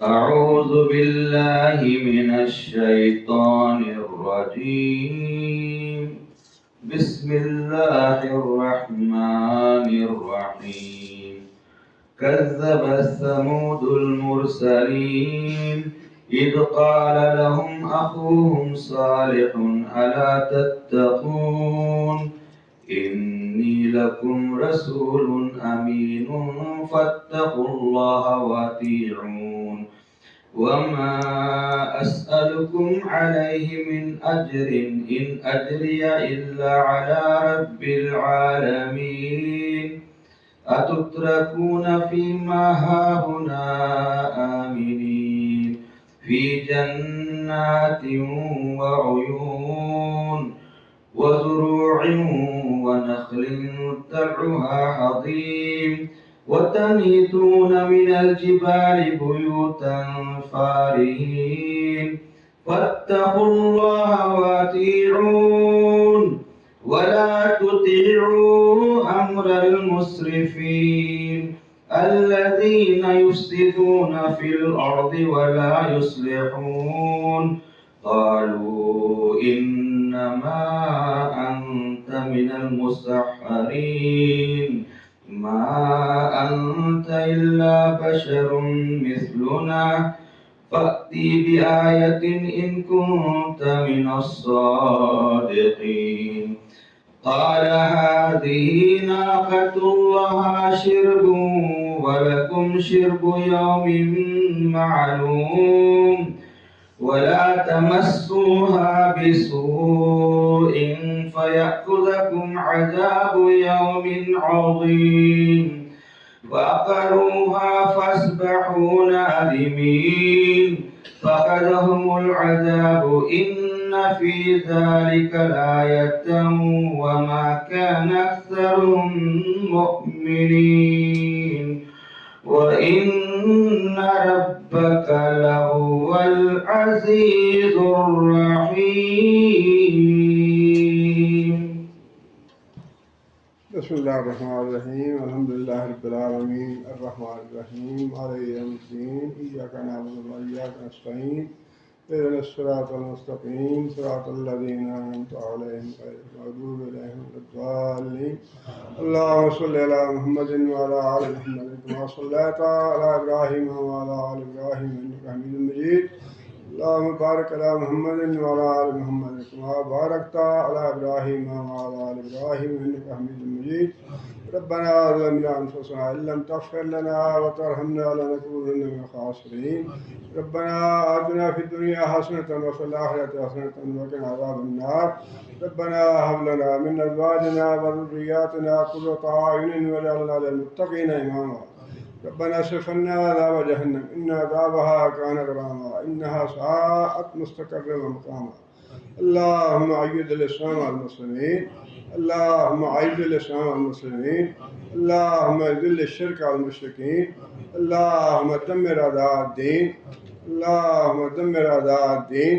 أعوذ بالله من الشيطان الرجيم. بسم الله الرحمن الرحيم. كذب ثمود المرسلين إذ قال لهم أخوهم صالح ألا تتقون إني لكم رسول أمين فاتقوا الله وأطيعون وما أسألكم عليه من أجر إن أجري إلا على رب العالمين أتتركون فيما هاهنا آمنين في جنات وعيون وزروع ونخل طلعها هضيم وتنحتون من الجبال بيوتا فارهين فاتقوا الله وأطيعون ولا تطيعوا أمر المسرفين الذين يفسدون في الأرض ولا يصلحون قالوا إنما أنت من المسحرين ما أنت إلا بشر مثلنا فأتي بآية إن كنت من الصادقين قال هذه ناقة الله شرب ولكم شرب يوم معلوم ولا تمسوها بسوء فيأخذكم عذاب يوم عظيم فعقروها فاصبحوا نادمين فأخذهم العذاب إن في ذلك لآية وما كان أكثرهم مؤمنين وإن ربك لهو العزيز الرحيم. بسم الله الرحمن الرحيم. الحمد لله رب العالمين الرحمن الرحيم مالك يوم الدين إياك نعبد وإياك نستعين اهدنا الصراط المستقيم صراط الذين أنعمت عليهم غير المغضوب عليهم ولا الضالين. اللهم صل على محمد وعلى آل محمد كما صليت على إبراهيم وعلى آل إبراهيم إنك حميد مجيد. اللهم بارك على محمد وعلى آل محمد كما باركت على إبراهيم وعلى آل إبراهيم إنك حميد مجيد. ربنا ظلمنا أنفسنا إن لم تغفر لنا وترحمنا لنكونن من الخاسرين. ربنا آتنا في الدنيا حسنة وفي الآخرة حسنة وقنا عذاب النار. ربنا هب لنا من أزواجنا وذرياتنا قرة أعين واجعلنا للمتقين إماما. ربنا اصرف عنا عذاب جهنم إن عذابها كان غراما إنها ساءت مستقرا ومقاما. اللهم أيد الإسلام والمسلمين. اللهم أعز الإسلام والمسلمين. اللهم أذل الشرك والمشركين. اللهم دمر أعداء الدين. اللهم دمر أعداء الدين.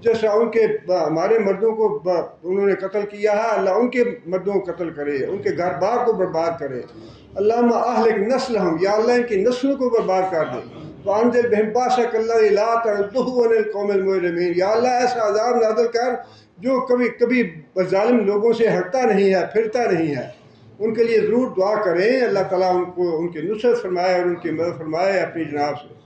جیسا ان کے ہمارے مردوں کو انہوں نے قتل کیا ہے، اللہ ان کے مردوں کو قتل کرے، ان کے گھر بار کو برباد کرے۔ اللہم اہلک نسلہم، یا اللہ ان کی نسلوں کو برباد کر دے۔ وانزل بہم باسک الذی لا تردہ عن القوم المجرمین، یا اللہ ایسا عذاب نازل کر جو کبھی ظالم لوگوں سے ہٹتا نہیں ہے، پھرتا نہیں ہے۔ ان کے لیے ضرور دعا کریں، اللہ تعالیٰ ان کو ان کی نصرت فرمائے اور ان کی مدد فرمائے اپنی جناب سے۔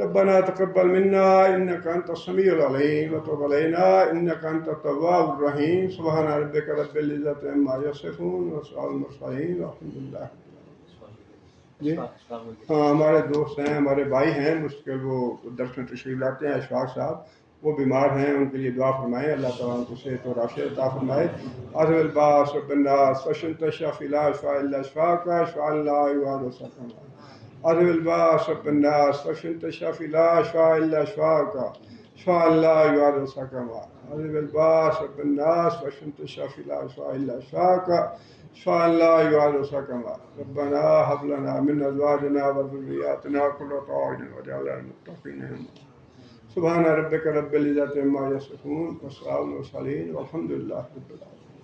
ربنا تقبل منا انك انت السميع العليم وتب علينا انك انت التواب الرحيم سبحان ربك رب العزة عما يصفون وسلام على المرسلين والحمد لله۔ جی ہاں، ہمارے دوست ہیں، ہمارے بھائی ہیں مشکل، وہ درس میں تشریف لاتے ہیں، اشفاق صاحب وہ بیمار ہیں، ان کے لیے دعا فرمائیں، اللہ تعالیٰ ان کو صحت و عافیت عطا فرمائے۔ عاذب الباس رب الناس فشفِ الشافی لا شفاء الا شفاءک شفاء لا یغادر سقما۔ عاذب الباس رب الناس فشفِ الشافی لا شفاء الا شفاءک شفاء لا یغادر سقما۔ عاذب الباس رب الناس فشفِ الشافی لا شفاء الا شفاءک شفاء لا یغادر سقما۔ ربنا هب لنا من ازواجنا وذرياتنا قرة اعین واجعلنا للمتقین اماما۔ سبحان ربک رب العزة عما یصفون وسلام علی المرسلین والحمد للہ رب العالمین۔